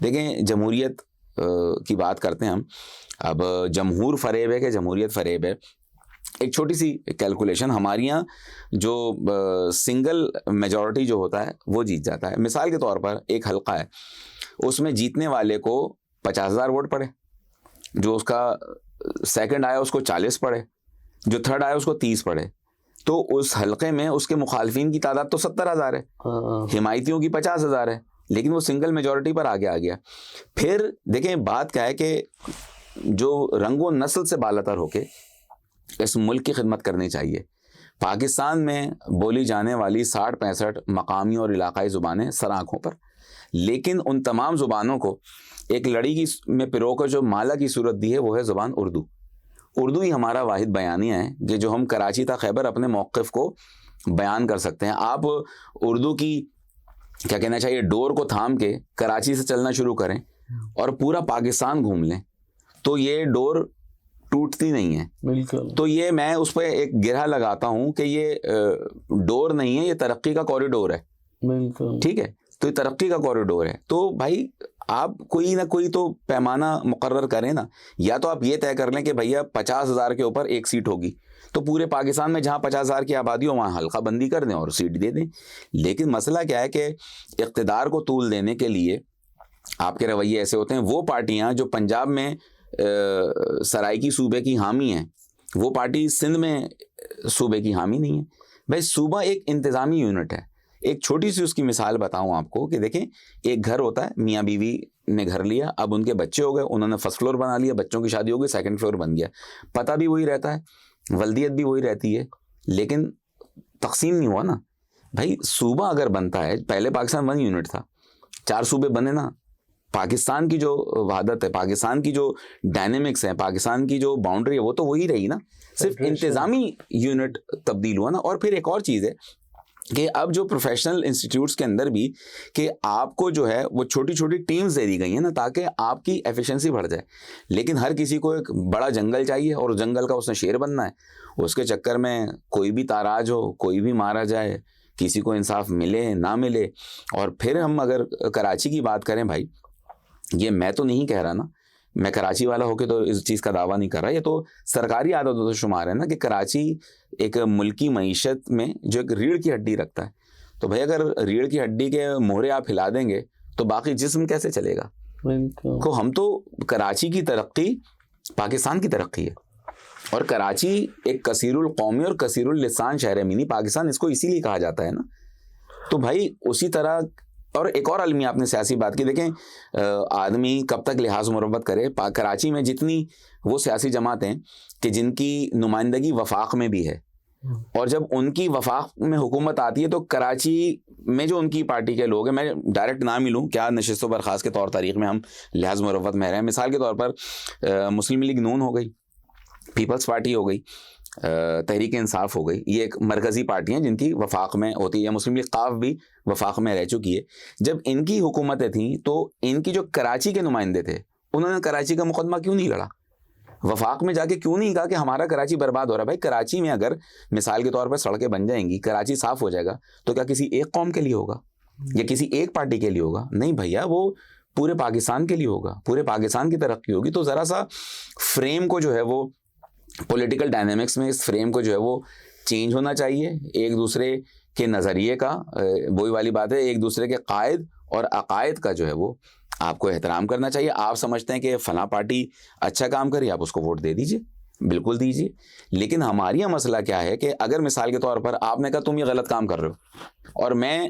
دیکھیں جمہوریت کی بات کرتے ہیں ہم, اب جمہور فریب ہے کہ جمہوریت فریب ہے. ایک چھوٹی سی کیلکولیشن, ہمارے یہاں جو سنگل میجورٹی جو ہوتا ہے وہ جیت جاتا ہے. مثال کے طور پر ایک حلقہ ہے, اس میں جیتنے والے کو 50,000 ووٹ پڑے, جو اس کا سیکنڈ آیا اس کو 40 پڑے, جو تھرڈ آیا اس کو 30 پڑے, تو اس حلقے میں اس کے مخالفین کی تعداد تو 70,000 ہے, حمایتیوں کی 50,000 ہے, لیکن وہ سنگل میجورٹی پر آگے آ گیا. پھر دیکھیں بات کیا ہے کہ جو رنگ و نسل سے بالاتر ہو کے اس ملک کی خدمت کرنی چاہیے. پاکستان میں بولی جانے والی 60-65 مقامی اور علاقائی زبانیں سر آنکھوں پر, لیکن ان تمام زبانوں کو ایک لڑی کی میں پرو کر جو مالا کی صورت دی ہے وہ ہے زبان اردو. اردو ہی ہمارا واحد بیانیہ ہے کہ جو ہم کراچی تا خیبر اپنے موقف کو بیان کر سکتے ہیں. آپ اردو کی کیا کہنا چاہیے ڈور کو تھام کے کراچی سے چلنا شروع کریں اور پورا پاکستان گھوم لیں تو یہ ڈور ٹوٹتی نہیں ہے. بالکل. تو یہ میں اس پہ ایک گرہ لگاتا ہوں کہ یہ ڈور نہیں ہے, یہ ترقی کا کوریڈور ہے. بالکل ٹھیک ہے, تو یہ ترقی کا کوریڈور ہے. تو بھائی آپ کوئی نہ کوئی تو پیمانہ مقرر کریں نا, یا تو آپ یہ طے کر لیں کہ بھیا 50,000 کے اوپر ایک سیٹ ہوگی تو پورے پاکستان میں جہاں 50,000 کی آبادی ہو وہاں حلقہ بندی کر دیں اور سیٹ دے دیں. لیکن مسئلہ کیا ہے کہ اقتدار کو طول دینے کے لیے آپ کے رویے ایسے ہوتے ہیں. وہ پارٹیاں جو پنجاب میں سرائیکی صوبے کی حامی ہیں, وہ پارٹی سندھ میں صوبے کی حامی نہیں ہے. بھائی صوبہ ایک انتظامی یونٹ ہے. ایک چھوٹی سی اس کی مثال بتاؤں آپ کو کہ دیکھیں ایک گھر ہوتا ہے, میاں بیوی نے گھر لیا, اب ان کے بچے ہو گئے, انہوں نے فرسٹ فلور بنا لیا, بچوں کی شادی ہو گئی, سیکنڈ فلور بن گیا, پتہ بھی وہی رہتا ہے, ولدیت بھی وہی رہتی ہے, لیکن تقسیم نہیں ہوا نا. بھائی صوبہ اگر بنتا ہے, پہلے پاکستان 1 یونٹ تھا, 4 صوبے بنے نا, پاکستان کی جو وحدت ہے, پاکستان کی جو ڈائنامکس ہے, پاکستان کی جو باؤنڈری ہے وہ تو وہی رہی نا, صرف انتظامی یونٹ تبدیل ہوا نا. اور پھر ایک اور چیز ہے کہ اب جو پروفیشنل انسٹیٹیوٹس کے اندر بھی کہ آپ کو جو ہے وہ چھوٹی چھوٹی ٹیمز دے دی گئی ہیں نا تاکہ آپ کی ایفیشنسی بڑھ جائے. لیکن ہر کسی کو ایک بڑا جنگل چاہیے اور اس جنگل کا اس نے شیر بننا ہے. اس کے چکر میں کوئی بھی تاراج ہو, کوئی بھی مارا جائے, کسی کو انصاف ملے نہ ملے. اور پھر ہم اگر کراچی کی بات کریں, بھائی یہ میں تو نہیں کہہ رہا نا, میں کراچی والا ہو کے تو اس چیز کا دعویٰ نہیں کر رہا, یہ تو سرکاری عادتوں سے شمار ہے نا کہ کراچی ایک ملکی معیشت میں جو ایک ریڑھ کی ہڈی رکھتا ہے. تو بھائی اگر ریڑھ کی ہڈی کے مہرے آپ ہلا دیں گے تو باقی جسم کیسے چلے گا؟ کو ہم تو کراچی کی ترقی پاکستان کی ترقی ہے, اور کراچی ایک کثیر القومی اور کثیر اللسان شہر مینی پاکستان اس کو اسی لیے کہا جاتا ہے نا. تو بھائی اسی طرح اور ایک اور عالمی آپ نے سیاسی بات کی، دیکھیں آدمی کب تک لحاظ مربت کرے. کراچی میں جتنی وہ سیاسی جماعتیں کہ جن کی نمائندگی وفاق میں بھی ہے، اور جب ان کی وفاق میں حکومت آتی ہے تو کراچی میں جو ان کی پارٹی کے لوگ ہیں، میں ڈائریکٹ نام ہی لوں، کیا نشست و برخاست کے طور طریق میں ہم لحاظ مربت میں رہے ہیں. مثال کے طور پر مسلم لیگ نون ہو گئی، پیپلز پارٹی ہو گئی، تحریک انصاف ہو گئی، یہ ایک مرکزی پارٹی ہیں جن کی وفاق میں ہوتی ہے، یا مسلم لیگ قاف بھی وفاق میں رہ چکی ہے. جب ان کی حکومتیں تھیں تو ان کی جو کراچی کے نمائندے تھے انہوں نے کراچی کا مقدمہ کیوں نہیں لڑا؟ وفاق میں جا کے کیوں نہیں کہا کہ ہمارا کراچی برباد ہو رہا ہے؟ بھائی کراچی میں اگر مثال کے طور پر سڑکیں بن جائیں گی، کراچی صاف ہو جائے گا، تو کیا کسی ایک قوم کے لیے ہوگا یا کسی ایک پارٹی کے لیے ہوگا؟ نہیں بھیا، وہ پورے پاکستان کے لیے ہوگا، پورے پاکستان کی ترقی ہوگی. تو ذرا سا فریم کو جو ہے وہ پولیٹیکل ڈائنامکس میں اس فریم کو جو ہے وہ چینج ہونا چاہیے. ایک دوسرے کے نظریے کا، وہی والی بات ہے، ایک دوسرے کے قائد اور عقائد کا جو ہے وہ آپ کو احترام کرنا چاہیے. آپ سمجھتے ہیں کہ فلاں پارٹی اچھا کام کری، آپ اس کو ووٹ دے دیجئے، بالکل دیجئے. لیکن ہمارا یہ مسئلہ کیا ہے کہ اگر مثال کے طور پر آپ نے کہا تم یہ غلط کام کر رہے ہو، اور میں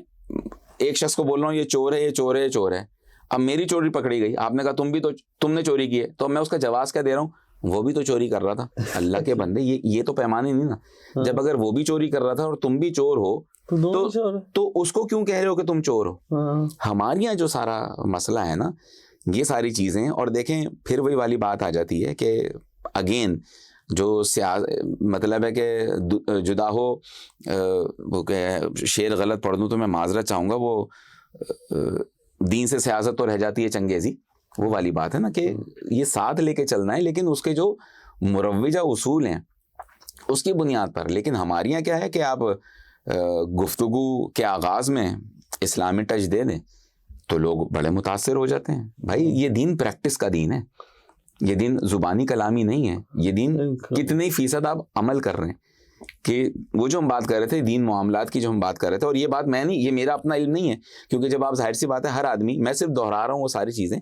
ایک شخص کو بول رہا ہوں یہ چور ہے، یہ چور ہے، یہ چور ہے. اب میری چوری پکڑی گئی، آپ نے کہا تم نے چوری کی ہے، تو میں اس کا جواز کیا دے رہا ہوں؟ وہ بھی تو چوری کر رہا تھا. اللہ کے بندے، یہ تو پیمانے نہیں نا. جب اگر وہ بھی چوری کر رہا تھا اور تم بھی چور ہو تو اس کو کیوں کہہ رہے ہو کہ تم چور ہو؟ ہمارے یہاں جو سارا مسئلہ ہے نا، یہ ساری چیزیں. اور دیکھیں پھر وہی والی بات آ جاتی ہے کہ اگین جو مطلب ہے کہ جدا ہو، وہ کہ شعر غلط پڑھ دوں تو میں معذرت چاہوں گا، وہ دین سے سیاست تو رہ جاتی ہے چنگیزی. وہ والی بات ہے نا کہ یہ ساتھ لے کے چلنا ہے، لیکن اس کے جو مروجہ اصول ہیں اس کی بنیاد پر. لیکن ہمارے یہاں کیا ہے کہ آپ گفتگو کے آغاز میں اسلامی ٹچ دے دیں تو لوگ بڑے متاثر ہو جاتے ہیں. بھائی یہ دین پریکٹس کا دین ہے، یہ دین زبانی کلامی نہیں ہے. یہ دین کتنے فیصد آپ عمل کر رہے ہیں؟ کہ وہ جو ہم بات کر رہے تھے دین معاملات کی جو ہم بات کر رہے تھے، اور یہ بات میں نہیں، یہ میرا اپنا علم نہیں ہے، کیونکہ جب آپ ظاہر سی بات ہے ہر آدمی، میں صرف دہرا رہا ہوں وہ ساری چیزیں.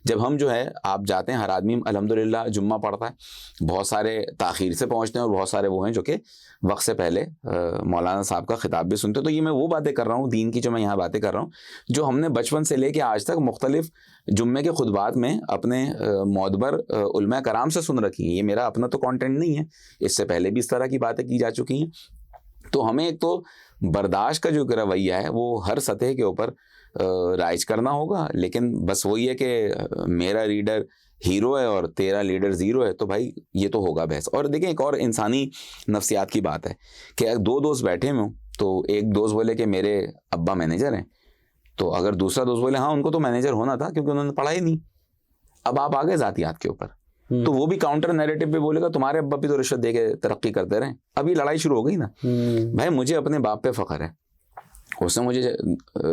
جب ہم جو ہے آپ جاتے ہیں، ہر آدمی الحمدللہ جمعہ پڑھتا ہے، بہت سارے تاخیر سے پہنچتے ہیں اور بہت سارے وہ ہیں جو کہ وقت سے پہلے مولانا صاحب کا خطاب بھی سنتے. تو یہ میں وہ باتیں کر رہا ہوں دین کی جو میں یہاں باتیں کر رہا ہوں، جو ہم نے بچپن سے لے کے آج تک مختلف جمعے کے خطبات میں اپنے معتبر علماء کرام سے سن رکھی ہیں. یہ میرا اپنا تو کانٹینٹ نہیں ہے، اس سے پہلے بھی اس طرح کی باتیں کی جا چکی ہیں. تو ہمیں ایک تو برداشت کا جو رویہ ہے وہ ہر سطح کے اوپر رائج کرنا ہوگا. لیکن بس وہی ہے کہ میرا لیڈر ہیرو ہے اور تیرا لیڈر زیرو ہے، تو بھائی یہ تو ہوگا بحث. اور دیکھیں ایک اور انسانی نفسیات کی بات ہے کہ اگر دو دوست بیٹھے ہوں تو ایک دوست بولے کہ میرے ابا مینیجر ہیں، تو اگر دوسرا دوست بولے ہاں ان کو تو مینیجر ہونا تھا کیونکہ انہوں نے پڑھا ہی نہیں. اب آپ آگے ذاتیات کے اوپر، تو وہ بھی کاؤنٹر نیریٹو پہ بولے گا تمہارے ابا بھی تو رشوت دے کے ترقی کرتے رہے. اب یہ لڑائی شروع ہو گئی نا. بھائی مجھے اپنے باپ پہ فخر ہے، اس نے مجھے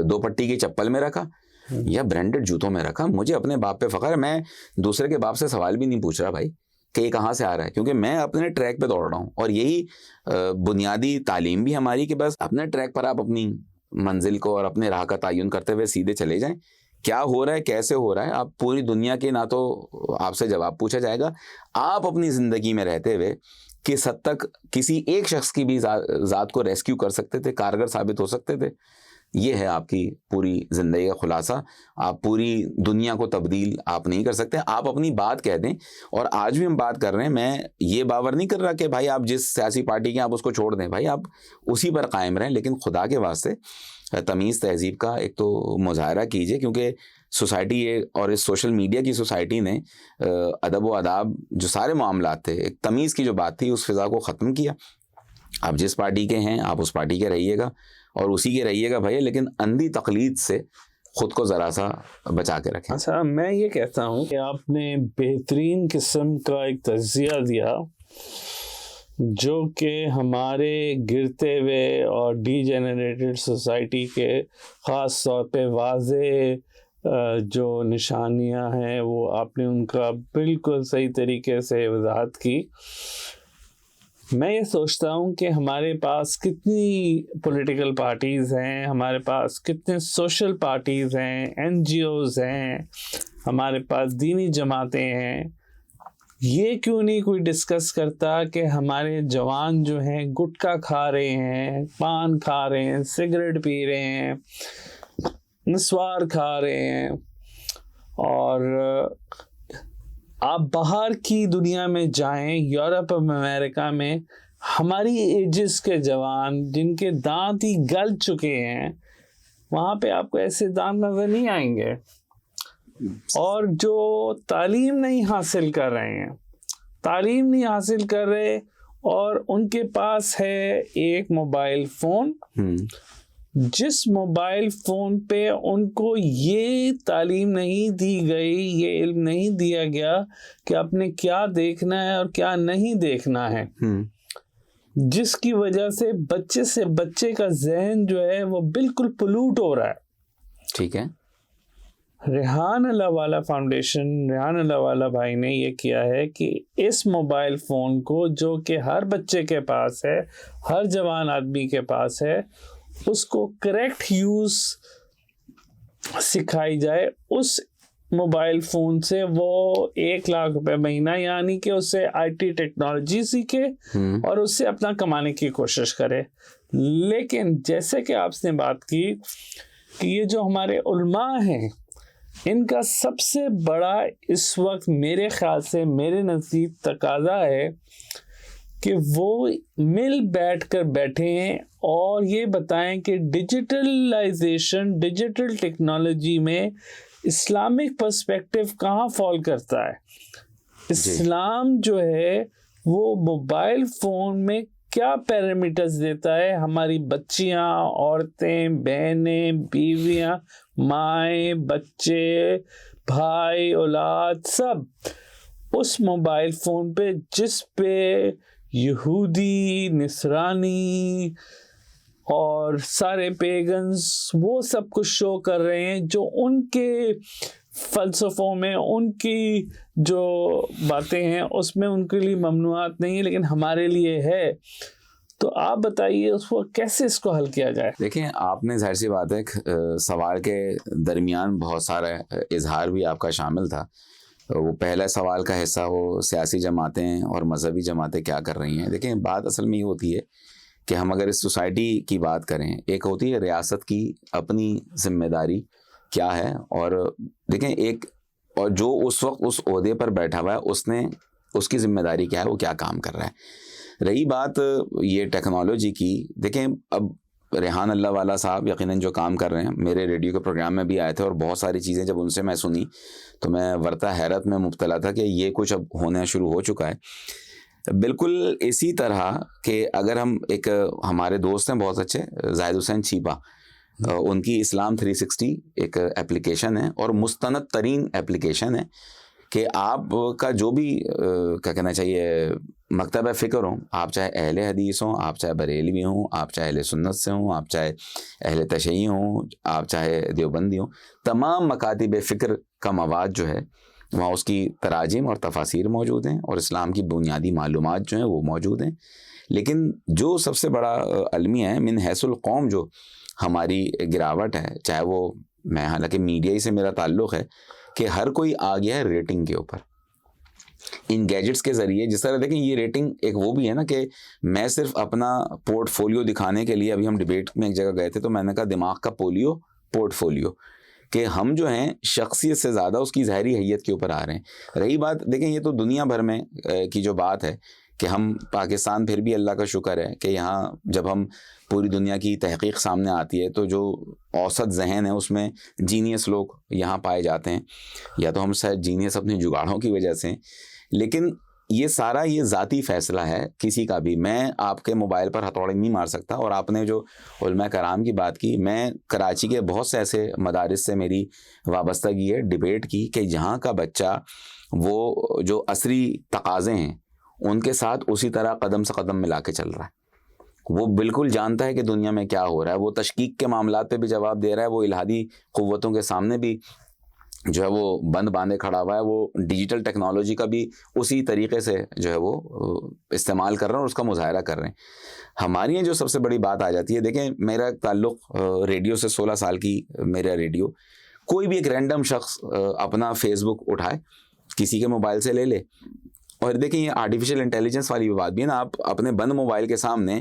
2 پٹی کی چپل میں رکھا یا برانڈڈ جوتوں میں رکھا. مجھے اپنے باپ پہ فخر ہے. میں دوسرے کے باپ سے سوال بھی نہیں پوچھ رہا بھائی کہ یہ کہاں سے آ رہا ہے، کیونکہ میں اپنے ٹریک پہ دوڑ رہا ہوں. اور یہی بنیادی تعلیم بھی ہماری کہ بس اپنے ٹریک پر آپ اپنی منزل کو اور اپنے راہ کا تعین کرتے ہوئے سیدھے چلے جائیں. کیا ہو رہا ہے، کیسے ہو رہا ہے، آپ پوری دنیا کے نہ تو آپ سے جواب پوچھا جائے گا. آپ اپنی زندگی میں رہتے ہوئے کس حد تک کسی ایک شخص کی بھی ذات کو ریسکیو کر سکتے تھے، کارگر ثابت ہو سکتے تھے. یہ ہے آپ کی پوری زندگی کا خلاصہ. آپ پوری دنیا کو تبدیل آپ نہیں کر سکتے. آپ اپنی بات کہہ دیں. اور آج بھی ہم بات کر رہے ہیں، میں یہ باور نہیں کر رہا کہ بھائی آپ جس سیاسی پارٹی کے آپ اس کو چھوڑ دیں. بھائی آپ اسی پر قائم رہیں، لیکن خدا کے واسطے تمیز تہذیب کا ایک تو مظاہرہ کیجئے، کیونکہ سوسائٹی اور اس سوشل میڈیا کی سوسائٹی نے ادب و آداب جو سارے معاملات تھے، ایک تمیز کی جو بات تھی، اس فضا کو ختم کیا. آپ جس پارٹی کے ہیں آپ اس پارٹی کے رہیے گا اور اسی کے رہیے گا بھائی، لیکن اندھی تقلید سے خود کو ذرا سا بچا کے رکھیں. اچھا، میں یہ کہتا ہوں کہ آپ نے بہترین قسم کا ایک تجزیہ دیا جو کہ ہمارے گرتے ہوئے اور ڈی جنریٹڈ سوسائٹی کے خاص طور پہ واضح جو نشانیاں ہیں وہ آپ نے ان کا بالکل صحیح طریقے سے وضاحت کی. میں یہ سوچتا ہوں کہ ہمارے پاس کتنی پولیٹیکل پارٹیز ہیں، ہمارے پاس کتنے سوشل پارٹیز ہیں، این جی اوز ہیں، ہمارے پاس دینی جماعتیں ہیں. یہ کیوں نہیں کوئی ڈسکس کرتا کہ ہمارے جوان جو ہیں گٹکا کھا رہے ہیں، پان کھا رہے ہیں، سگریٹ پی رہے ہیں، نسوار کھا رہے ہیں، اور آپ باہر کی دنیا میں جائیں، یورپ اور امریکہ میں ہماری ایجز کے جوان جن کے دانت ہی گل چکے ہیں، وہاں پہ آپ کو ایسے دانت نظر نہیں آئیں گے. اور جو تعلیم نہیں حاصل کر رہے ہیں، تعلیم نہیں حاصل کر رہے، اور ان کے پاس ہے ایک موبائل فون، جس موبائل فون پہ ان کو یہ تعلیم نہیں دی گئی، یہ علم نہیں دیا گیا کہ آپ نے کیا دیکھنا ہے اور کیا نہیں دیکھنا ہے، جس کی وجہ سے بچے کا ذہن جو ہے وہ بالکل پلوٹ ہو رہا ہے. ٹھیک ہے. ریحان اللہ والا فاؤنڈیشن، ریحان اللہ والا بھائی نے یہ کیا ہے کہ اس موبائل فون کو، جو کہ ہر بچے کے پاس ہے، ہر جوان آدمی کے پاس ہے، اس کو کریکٹ یوز سکھائی جائے. اس موبائل فون سے وہ 1 لاکھ روپے مہینہ، یعنی کہ اس سے IT ٹیکنالوجی سیکھے اور اس سے اپنا کمانے کی کوشش کرے. لیکن جیسے کہ آپ نے بات کی کہ یہ جو ہمارے علماء ہیں، ان کا سب سے بڑا اس وقت میرے خیال سے، میرے نزدیک تقاضا ہے کہ وہ مل بیٹھ کر بیٹھے ہیں اور یہ بتائیں کہ ڈیجیٹلائزیشن، ڈیجیٹل ٹیکنالوجی میں اسلامک پرسپیکٹو کہاں فال کرتا ہے. اسلام جو ہے وہ موبائل فون میں کیا پیرامیٹرز دیتا ہے. ہماری بچیاں، عورتیں، بہنیں، بیویاں، مائیں، بچے، بھائی، اولاد، سب اس موبائل فون پہ، جس پہ یہودی، نصرانی اور سارے پیگنز وہ سب کچھ شو کر رہے ہیں، جو ان کے فلسفوں میں، ان کی جو باتیں ہیں اس میں ان کے لیے ممنوعات نہیں ہے، لیکن ہمارے لیے ہے. تو آپ بتائیے اس کو کیسے اس کو حل کیا جائے. دیکھیں، آپ نے ظاہر سی بات ہے سوال کے درمیان بہت سارا اظہار بھی آپ کا شامل تھا. وہ پہلا سوال کا حصہ وہ سیاسی جماعتیں اور مذہبی جماعتیں کیا کر رہی ہیں. دیکھیں، بات اصل میں یہ ہوتی ہے کہ ہم اگر اس سوسائٹی کی بات کریں، ایک ہوتی ہے ریاست کی اپنی ذمہ داری کیا ہے، اور دیکھیں اور جو اس وقت اس عہدے پر بیٹھا ہوا ہے اس کی ذمہ داری کیا ہے، وہ کیا کام کر رہا ہے. رہی بات یہ ٹیکنالوجی کی، دیکھیں اب ریحان اللہ والا صاحب یقیناً جو کام کر رہے ہیں، میرے ریڈیو کے پروگرام میں بھی آئے تھے، اور بہت ساری چیزیں جب ان سے میں سنی تو میں ورطہ حیرت میں مبتلا تھا کہ یہ کچھ اب ہونا شروع ہو چکا ہے. بالکل اسی طرح کہ اگر ہمارے دوست ہیں بہت اچھے، زاہد حسین چھیپا، ان کی اسلام 360 ایک ایپلیکیشن ہے، اور مستند ترین ایپلیکیشن ہے کہ آپ کا جو بھی کیا کہنا چاہیے مکتب فکر ہوں، آپ چاہے اہل حدیث ہوں، آپ چاہے بریلوی ہوں، آپ چاہے اہل سنت سے ہوں، آپ چاہے اہل تشیع ہوں، آپ چاہے دیوبندی ہوں، تمام مکاتب فکر کا مواد جو ہے وہاں اس کی تراجم اور تفاسیر موجود ہیں، اور اسلام کی بنیادی معلومات جو ہیں وہ موجود ہیں. لیکن جو سب سے بڑا المیہ ہے من حیث القوم، جو ہماری گراوٹ ہے، چاہے وہ میں حالانکہ میڈیا ہی سے میرا تعلق ہے، کہ ہر کوئی آ گیا ہے ریٹنگ کے اوپر ان گیجٹس کے ذریعے. جس طرح دیکھیں یہ ریٹنگ ایک وہ بھی ہے نا کہ میں صرف اپنا پورٹ فولیو دکھانے کے لیے، ابھی ہم ڈیبیٹ میں ایک جگہ گئے تھے تو میں نے کہا دماغ کا پورٹ فولیو، کہ ہم جو ہیں شخصیت سے زیادہ اس کی ظاہری حیت کے اوپر آ رہے ہیں. رہی بات، دیکھیں یہ تو دنیا بھر میں کی جو بات ہے کہ ہم پاکستان، پھر بھی اللہ کا شکر ہے کہ یہاں جب ہم پوری دنیا کی تحقیق سامنے آتی ہے تو جو اوسط ذہن ہے اس میں جینیس لوگ یہاں پائے جاتے ہیں، یا تو ہم شاید جینیس اپنے جگاڑوں کی وجہ سے. لیکن یہ سارا یہ ذاتی فیصلہ ہے کسی کا بھی. میں آپ کے موبائل پر ہتھوڑی نہیں مار سکتا. اور آپ نے جو علماء کرام کی بات کی، میں کراچی کے بہت سے ایسے مدارس سے میری وابستگی ہے، ڈیبیٹ کی، کہ جہاں کا بچہ وہ جو عصری تقاضے ہیں ان کے ساتھ اسی طرح قدم سے قدم ملا کے چل رہا ہے. وہ بالکل جانتا ہے کہ دنیا میں کیا ہو رہا ہے. وہ تشکیک کے معاملات پہ بھی جواب دے رہا ہے. وہ الہادی قوتوں کے سامنے بھی جو ہے وہ بند باندھے کھڑا ہوا ہے. وہ ڈیجیٹل ٹیکنالوجی کا بھی اسی طریقے سے جو ہے وہ استعمال کر رہے ہیں اور اس کا مظاہرہ کر رہے ہیں. ہماری یہ جو سب سے بڑی بات آ جاتی ہے، دیکھیں میرا تعلق ریڈیو سے 16 سال کی میرا ریڈیو. کوئی بھی ایک رینڈم شخص اپنا فیس بک اٹھائے، کسی کے موبائل سے لے لے، اور دیکھیں یہ آرٹیفیشیل انٹیلیجنس والی بات بھی ہے نا. آپ اپنے بند موبائل کے سامنے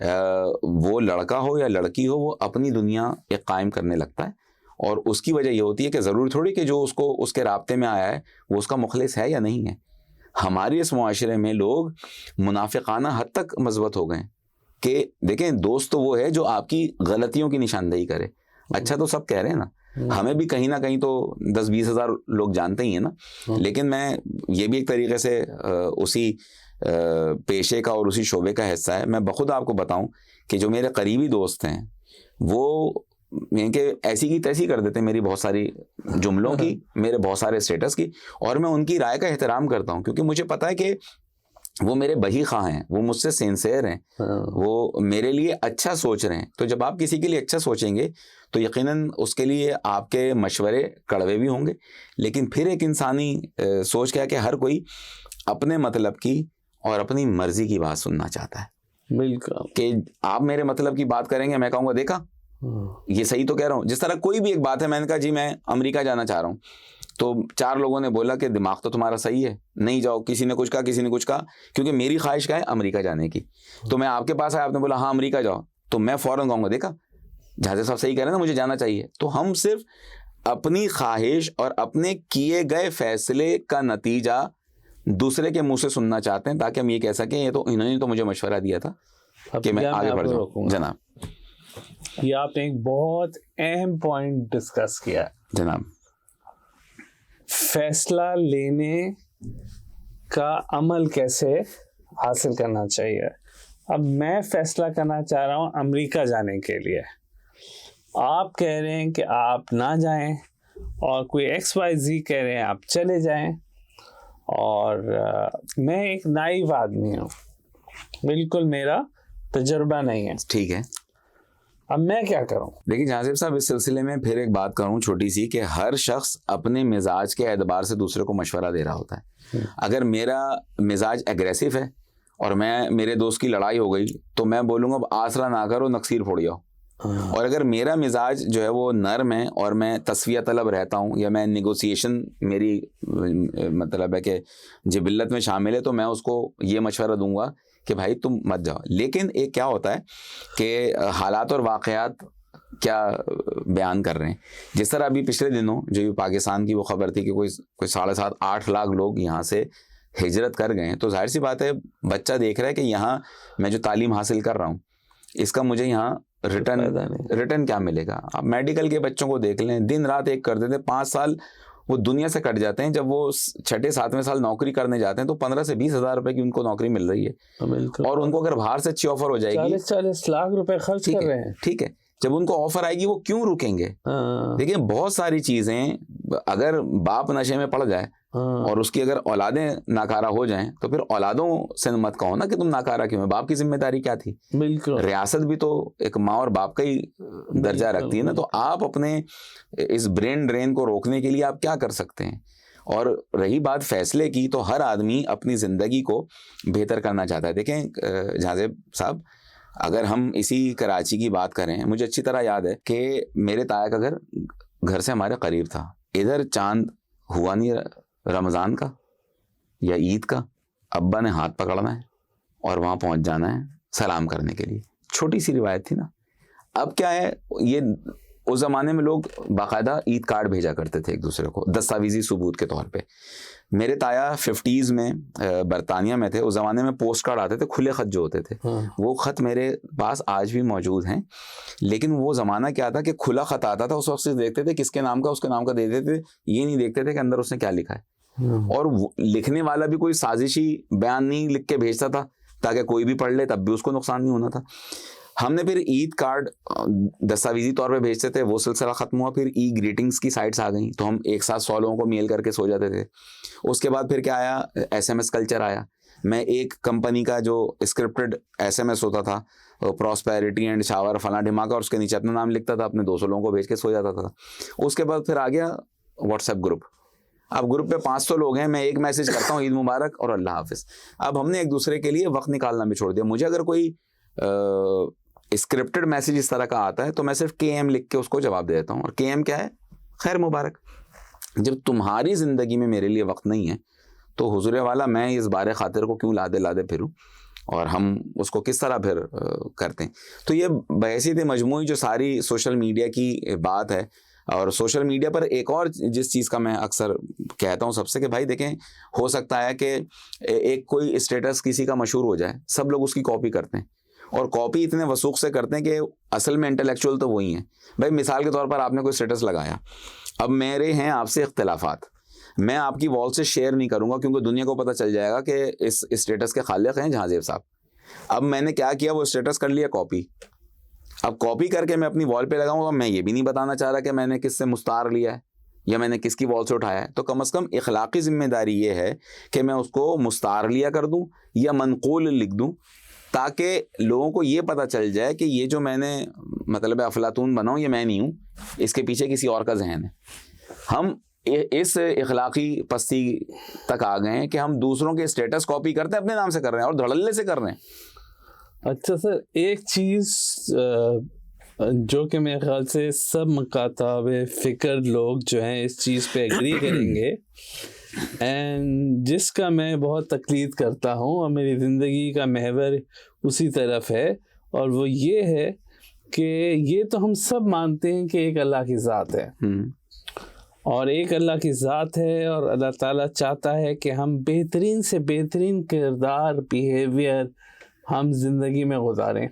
وہ لڑکا ہو یا لڑکی ہو وہ اپنی دنیا ایک قائم کرنے لگتا ہے، اور اس کی وجہ یہ ہوتی ہے کہ ضروری تھوڑی کہ جو اس کے رابطے میں آیا ہے وہ اس کا مخلص ہے یا نہیں ہے. ہمارے اس معاشرے میں لوگ منافقانہ حد تک مثبت ہو گئے کہ دیکھیں دوست تو وہ ہے جو آپ کی غلطیوں کی نشاندہی کرے. اچھا تو سب کہہ رہے ہیں نا، ہمیں بھی کہیں نہ کہیں تو 10-20 ہزار لوگ جانتے ہی ہیں نا، لیکن میں یہ بھی ایک طریقے سے اسی پیشے کا اور اسی شعبے کا حصہ ہے. میں بخود آپ کو بتاؤں کہ جو میرے قریبی دوست ہیں وہ کہ ایسی کی تیسی کر دیتے ہیں میری بہت ساری جملوں کی، میرے بہت سارے اسٹیٹس کی، اور میں ان کی رائے کا احترام کرتا ہوں کیونکہ مجھے پتا ہے کہ وہ میرے بہی خواہ ہیں، وہ مجھ سے سینسیئر ہیں، وہ میرے لیے اچھا سوچ رہے ہیں. تو جب آپ کسی کے لیے اچھا سوچیں گے تو یقیناً اس کے لیے آپ کے مشورے کڑوے بھی ہوں گے، لیکن پھر ایک انسانی سوچ کیا کہ ہر کوئی اپنے مطلب کی اور اپنی مرضی کی بات سننا چاہتا ہے. بالکل کہ آپ میرے مطلب کی بات کریں گے، میں کہوں گا دیکھا یہ صحیح تو کہہ رہا ہوں. جس طرح کوئی بھی ایک بات ہے، میں نے کہا جی میں امریکہ جانا چاہ رہا ہوں، تو 4 لوگوں نے بولا کہ دماغ تو تمہارا صحیح ہے، نہیں جاؤ. کسی نے کچھ کہا کیونکہ میری خواہش کیا ہے امریکہ جانے کی. تو میں آپ کے پاس آیا، آپ نے بولا ہاں امریکہ جاؤ، تو میں فوراً کہوں گا دیکھا جہاز صاحب صحیح کہہ رہے ہیں نا، مجھے جانا چاہیے. تو ہم صرف اپنی خواہش اور اپنے کیے گئے فیصلے کا نتیجہ دوسرے کے منہ سے سننا چاہتے ہیں تاکہ ہم یہ کہہ سکیں یہ تو انہوں نے تو مجھے مشورہ دیا تھا کہ میں آگے بڑھ جاؤں. جناب یہ آپ نے ایک بہت اہم پوائنٹ ڈسکس کیا جناب. فیصلہ لینے کا عمل کیسے حاصل کرنا چاہیے. اب میں فیصلہ کرنا چاہ رہا ہوں امریکہ جانے کے لیے، آپ کہہ رہے ہیں کہ آپ نہ جائیں، اور کوئی XYZ کہہ رہے ہیں آپ چلے جائیں، اور میں ایک نائیو آدمی ہوں، بالکل میرا تجربہ نہیں ہے. ٹھیک ہے، اب میں کیا کروں؟ لیکن جہاں صاحب اس سلسلے میں پھر ایک بات کروں چھوٹی سی، کہ ہر شخص اپنے مزاج کے اعتبار سے دوسرے کو مشورہ دے رہا ہوتا ہے. اگر میرا مزاج ایگریسو ہے اور میرے دوست کی لڑائی ہو گئی تو میں بولوں گا آسرا نہ کرو، نقصیر پھوڑ جاؤ. اور اگر میرا مزاج جو ہے وہ نرم ہے اور میں تسویہ طلب رہتا ہوں یا میں نیگوسیشن میری مطلب ہے کہ جبلت میں شامل ہے، تو میں اس کو یہ مشورہ دوں گا کہ بھائی تم مت جاؤ. لیکن ایک کیا ہوتا ہے کہ حالات اور واقعات کیا بیان کر رہے ہیں. جس طرح ابھی پچھلے دنوں جو پاکستان کی وہ خبر تھی کہ کوئی 7.5-8 لاکھ لوگ یہاں سے ہجرت کر گئے ہیں، تو ظاہر سی بات ہے بچہ دیکھ رہا ہے کہ یہاں میں جو تعلیم حاصل کر رہا ہوں اس کا مجھے یہاں ریٹرن کیا ملے گا. آپ میڈیکل کے بچوں کو دیکھ لیں، دن رات ایک کرتے تھے، 5 سال وہ دنیا سے کٹ جاتے ہیں. جب وہ 6-7 سال نوکری کرنے جاتے ہیں تو 15 سے 20 ہزار روپے کی ان کو نوکری مل رہی ہے، اور ان کو اگر باہر سے اچھی آفر ہو جائے گی 40 لاکھ روپے خرچ کر رہے ہیں. ٹھیک ہے، جب ان کو آفر آئے گی وہ کیوں رکیں گے؟ دیکھیں بہت ساری چیزیں، اگر باپ نشے میں پڑ جائے اور اس کی اگر اولادیں ناکارہ ہو جائیں تو پھر اولادوں سے مت کہو نا کہ تم ناکارہ کیوں ہے، باپ کی ذمہ داری کیا تھی؟ بالکل، ریاست بھی تو ایک ماں اور باپ کا ہی درجہ رکھتی ہے نا. تو آپ اپنے اس برین ڈرین کو روکنے کے لیے آپ کیا کر سکتے ہیں؟ اور رہی بات فیصلے کی، تو ہر آدمی اپنی زندگی کو بہتر کرنا چاہتا ہے. دیکھیں جہازیب صاحب، اگر ہم اسی کراچی کی بات کریں، مجھے اچھی طرح یاد ہے کہ میرے تایا کا گھر سے ہمارے قریب تھا. ادھر چاند ہوا نہیں رمضان کا یا عید کا، ابا نے ہاتھ پکڑنا ہے اور وہاں پہنچ جانا ہے سلام کرنے کے لیے. چھوٹی سی روایت تھی نا. اب کیا ہے، یہ اس زمانے میں لوگ باقاعدہ عید کارڈ بھیجا کرتے تھے ایک دوسرے کو دستاویزی ثبوت کے طور پہ. میرے تایا 50s میں برطانیہ میں تھے. اس زمانے میں پوسٹ کارڈ آتے تھے، کھلے خط جو ہوتے تھے، وہ خط میرے پاس آج بھی موجود ہیں. لیکن وہ زمانہ کیا تھا کہ کھلا خط آتا تھا، اس وقت سے دیکھتے تھے کس کے نام کا، اس کے نام کا دے دیتے تھے، یہ نہیں دیکھتے تھے کہ اندر اس نے کیا لکھا ہے. اور لکھنے والا بھی کوئی سازشی بیان نہیں لکھ کے بھیجتا تھا تاکہ کوئی بھی پڑھ لے، تب بھی اس کو نقصان نہیں ہونا تھا. ہم نے پھر عید کارڈ دستاویزی طور پہ بھیجتے تھے، وہ سلسلہ ختم ہوا. پھر ای گریٹنگز کی سائٹس آ گئیں تو ہم ایک ساتھ 100 لوگوں کو میل کر کے سو جاتے تھے. اس کے بعد پھر کیا آیا، SMS کلچر آیا. میں ایک کمپنی کا جو اسکرپٹڈ SMS ہوتا تھا، پراسپیرٹی اینڈ شاور فلاں ڈھماکہ، اور اس کے نیچے اپنا نام لکھتا تھا، اپنے 200 لوگوں کو بھیج کے سو جاتا تھا. اس کے بعد پھر آ گیا واٹس ایپ گروپ. اب گروپ پہ 500 لوگ ہیں، میں ایک میسج کرتا ہوں عید مبارک اور اللہ حافظ. اب ہم نے ایک دوسرے کے لیے وقت نکالنا بھی چھوڑ دیا. مجھے اگر کوئی اسکرپٹڈ میسج اس طرح کا آتا ہے تو میں صرف KM لکھ کے اس کو جواب دے دیتا ہوں. اور KM کیا ہے؟ خیر مبارک. جب تمہاری زندگی میں میرے لیے وقت نہیں ہے تو حضور والا میں اس بارے خاطر کو کیوں لادے پھروں اور ہم اس کو کس طرح پھر کرتے ہیں. تو یہ بحیثیت مجموعی جو ساری سوشل میڈیا کی بات ہے. اور سوشل میڈیا پر ایک اور جس چیز کا میں اکثر کہتا ہوں سب سے کہ بھائی دیکھیں, ہو سکتا ہے کہ ایک کوئی اسٹیٹس کسی کا مشہور ہو جائے, سب لوگ اس کی کاپی کرتے ہیں, اور کاپی اتنے وثوق سے کرتے ہیں کہ اصل میں انٹلیکچوئل تو وہی ہیں. بھائی مثال کے طور پر آپ نے کوئی اسٹیٹس لگایا, اب میرے ہیں آپ سے اختلافات, میں آپ کی وال سے شیئر نہیں کروں گا کیونکہ دنیا کو پتہ چل جائے گا کہ اس اسٹیٹس کے خالق ہیں جہاں زیب صاحب. اب میں نے کیا کیا, وہ اسٹیٹس کر لیا کاپی. اب کاپی کر کے میں اپنی وال پہ لگاؤں گا, میں یہ بھی نہیں بتانا چاہ رہا کہ میں نے کس سے مستعار لیا ہے یا میں نے کس کی وال سے اٹھایا ہے. تو کم از کم اخلاقی ذمہ داری یہ ہے کہ میں اس کو مستعار لیا کر دوں یا منقول لکھ دوں, تاکہ لوگوں کو یہ پتہ چل جائے کہ یہ جو میں نے مطلب افلاطون بناؤں یہ میں نہیں ہوں, اس کے پیچھے کسی اور کا ذہن ہے. ہم اس اخلاقی پستی تک آ گئے ہیں کہ ہم دوسروں کے اسٹیٹس کاپی کرتے ہیں, اپنے نام سے کر رہے ہیں اور دھڑلے سے کر رہے ہیں. اچھا سر, ایک چیز جو کہ میرے خیال سے سب مکاتب فکر لوگ جو ہیں اس چیز پہ ایگری کریں گے, اینڈ جس کا میں بہت تقلید کرتا ہوں اور میری زندگی کا محور اسی طرف ہے, اور وہ یہ ہے کہ یہ تو ہم سب مانتے ہیں کہ ایک اللہ کی ذات ہے, اور ایک اللہ کی ذات ہے, اور اللہ تعالیٰ چاہتا ہے کہ ہم بہترین سے بہترین کردار بیہیویئر ہم زندگی میں گزاریں.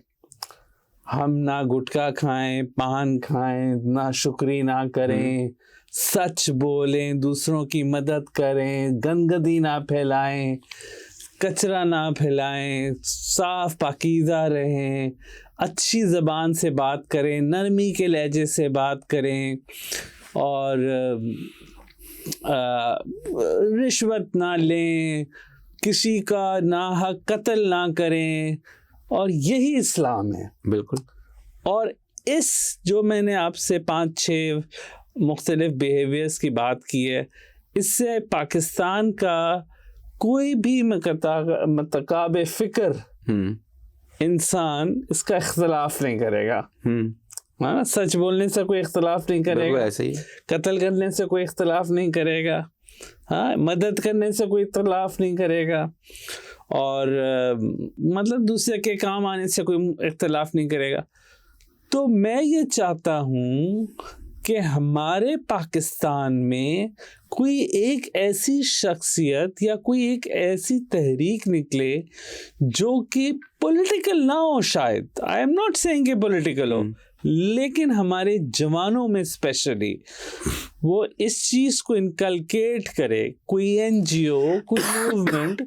ہم نہ گٹکا کھائیں, پان کھائیں, نہ شکری نہ کریں, سچ بولیں, دوسروں کی مدد کریں, گندگی نہ پھیلائیں, کچرا نہ پھیلائیں, صاف پاکیزہ رہیں, اچھی زبان سے بات کریں, نرمی کے لہجے سے بات کریں, اور رشوت نہ لیں, کسی کا ناحق قتل نہ کریں, اور یہی اسلام ہے. بالکل. اور اس جو میں نے آپ سے 5-6 مختلف بیہیویئرس کی بات کی ہے, اس سے پاکستان کا کوئی بھی متقاب فکر انسان اس کا اختلاف نہیں کرے گا. ہاں, سچ بولنے سے کوئی اختلاف نہیں کرے گا, ایسے ہی قتل کرنے سے کوئی اختلاف نہیں کرے گا, ہاں, مدد کرنے سے کوئی اختلاف نہیں کرے گا, اور مطلب دوسرے کے کام آنے سے کوئی اختلاف نہیں کرے گا. تو میں یہ چاہتا ہوں کہ ہمارے پاکستان میں کوئی ایک ایسی شخصیت یا کوئی ایک ایسی تحریک نکلے جو کہ پولیٹیکل نہ ہو. شاید آئی ایم ناٹ سیئنگ کہ پولیٹیکل ہو, لیکن ہمارے جوانوں میں اسپیشلی وہ اس چیز کو انکلکیٹ کرے, کوئی این جی او, کوئی موومنٹ,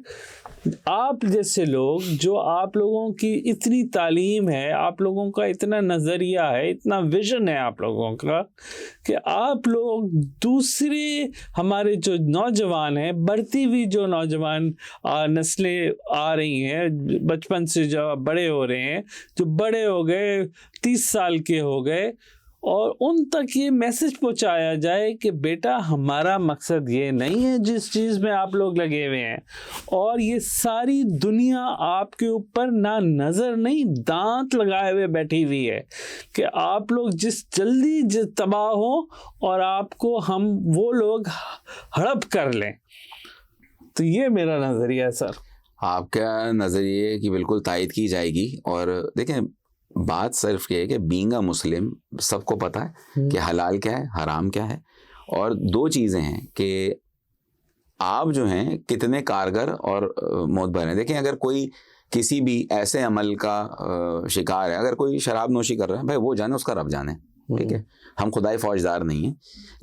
آپ جیسے لوگ, جو آپ لوگوں کی اتنی تعلیم ہے, آپ لوگوں کا اتنا نظریہ ہے, اتنا ویژن ہے آپ لوگوں کا, کہ آپ لوگ دوسرے ہمارے جو نوجوان ہیں, بڑھتی ہوئی جو نوجوان نسلیں آ رہی ہیں, بچپن سے جو بڑے ہو رہے ہیں, جو بڑے ہو گئے 30 سال کے ہو گئے, اور ان تک یہ میسج پہنچایا جائے کہ بیٹا ہمارا مقصد یہ نہیں ہے جس چیز میں آپ لوگ لگے ہوئے ہیں, اور یہ ساری دنیا آپ کے اوپر نہ نظر نہیں دانت لگائے ہوئے بیٹھی ہوئی ہے کہ آپ لوگ جس جلدی تباہ ہو اور آپ کو ہم وہ لوگ ہڑپ کر لیں. تو یہ میرا نظریہ ہے سر. آپ کا نظریے کی بالکل تائید کی جائے گی. اور دیکھیں بات صرف یہ ہے کہ بینگ اے مسلم سب کو پتہ ہے کہ حلال کیا ہے, حرام کیا ہے, اور 2 چیزیں ہیں کہ آپ جو ہیں کتنے کارگر اور معتبر ہیں. دیکھیں اگر کوئی کسی بھی ایسے عمل کا شکار ہے, اگر کوئی شراب نوشی کر رہا ہے, بھائی وہ جانے, اس کا رب جانے, ٹھیک ہے, ہم خدائے فوجدار نہیں ہیں.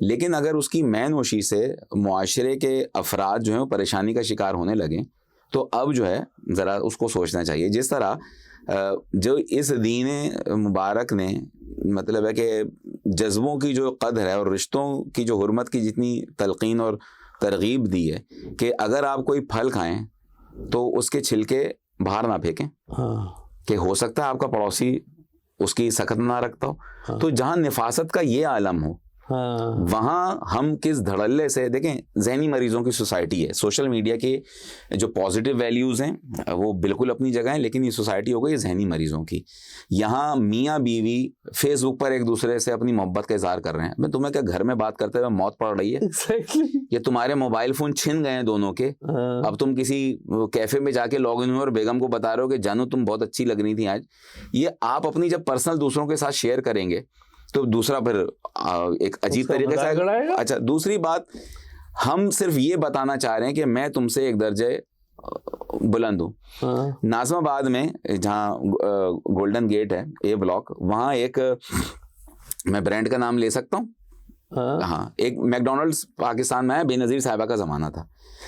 لیکن اگر اس کی مے نوشی سے معاشرے کے افراد جو ہیں وہ پریشانی کا شکار ہونے لگیں, تو اب جو ہے ذرا اس کو سوچنا چاہیے. جس طرح جو اس دین مبارک نے مطلب ہے کہ جذبوں کی جو قدر ہے اور رشتوں کی جو حرمت کی جتنی تلقین اور ترغیب دی ہے کہ اگر آپ کوئی پھل کھائیں تو اس کے چھلکے باہر نہ پھینکیں, کہ ہو سکتا ہے آپ کا پڑوسی اس کی سخت نہ رکھتا ہو. تو جہاں نفاست کا یہ عالم ہو وہاں ہم کس دھڑلے سے دیکھیں ذہنی مریضوں کی سوسائٹی ہے. سوشل میڈیا کے جو پازیٹیو ویلیوز ہیں وہ بالکل اپنی جگہ ہیں, لیکن یہ سوسائٹی ہو گئی ذہنی مریضوں کی. یہاں میاں بیوی فیس بک پر ایک دوسرے سے اپنی محبت کا اظہار کر رہے ہیں. میں تمہیں کیا گھر میں بات کرتے ہوئے موت پڑ رہی ہے؟ یہ تمہارے موبائل فون چھن گئے ہیں دونوں کے, اب تم کسی کیفے میں جا کے لاگ ان ہوئے اور بیگم کو بتا رہے ہو کہ جانو تم بہت اچھی لگ رہی تھی آج. یہ آپ اپنی جب پرسنل دوسروں کے ساتھ شیئر کریں گے تو دوسرا پھر ایک عجیب طریقے سے. اچھا دوسری بات, ہم صرف یہ بتانا چاہ رہے ہیں کہ میں تم سے ایک درجے بلند ہوں. ناظم آباد میں جہاں گولڈن گیٹ ہے اے بلاک, وہاں ایک میں برانڈ کا نام لے سکتا ہوں, ہاں ایک میک ڈونلڈس پاکستان میں ہے, بے نظیر صاحبہ کا زمانہ تھا.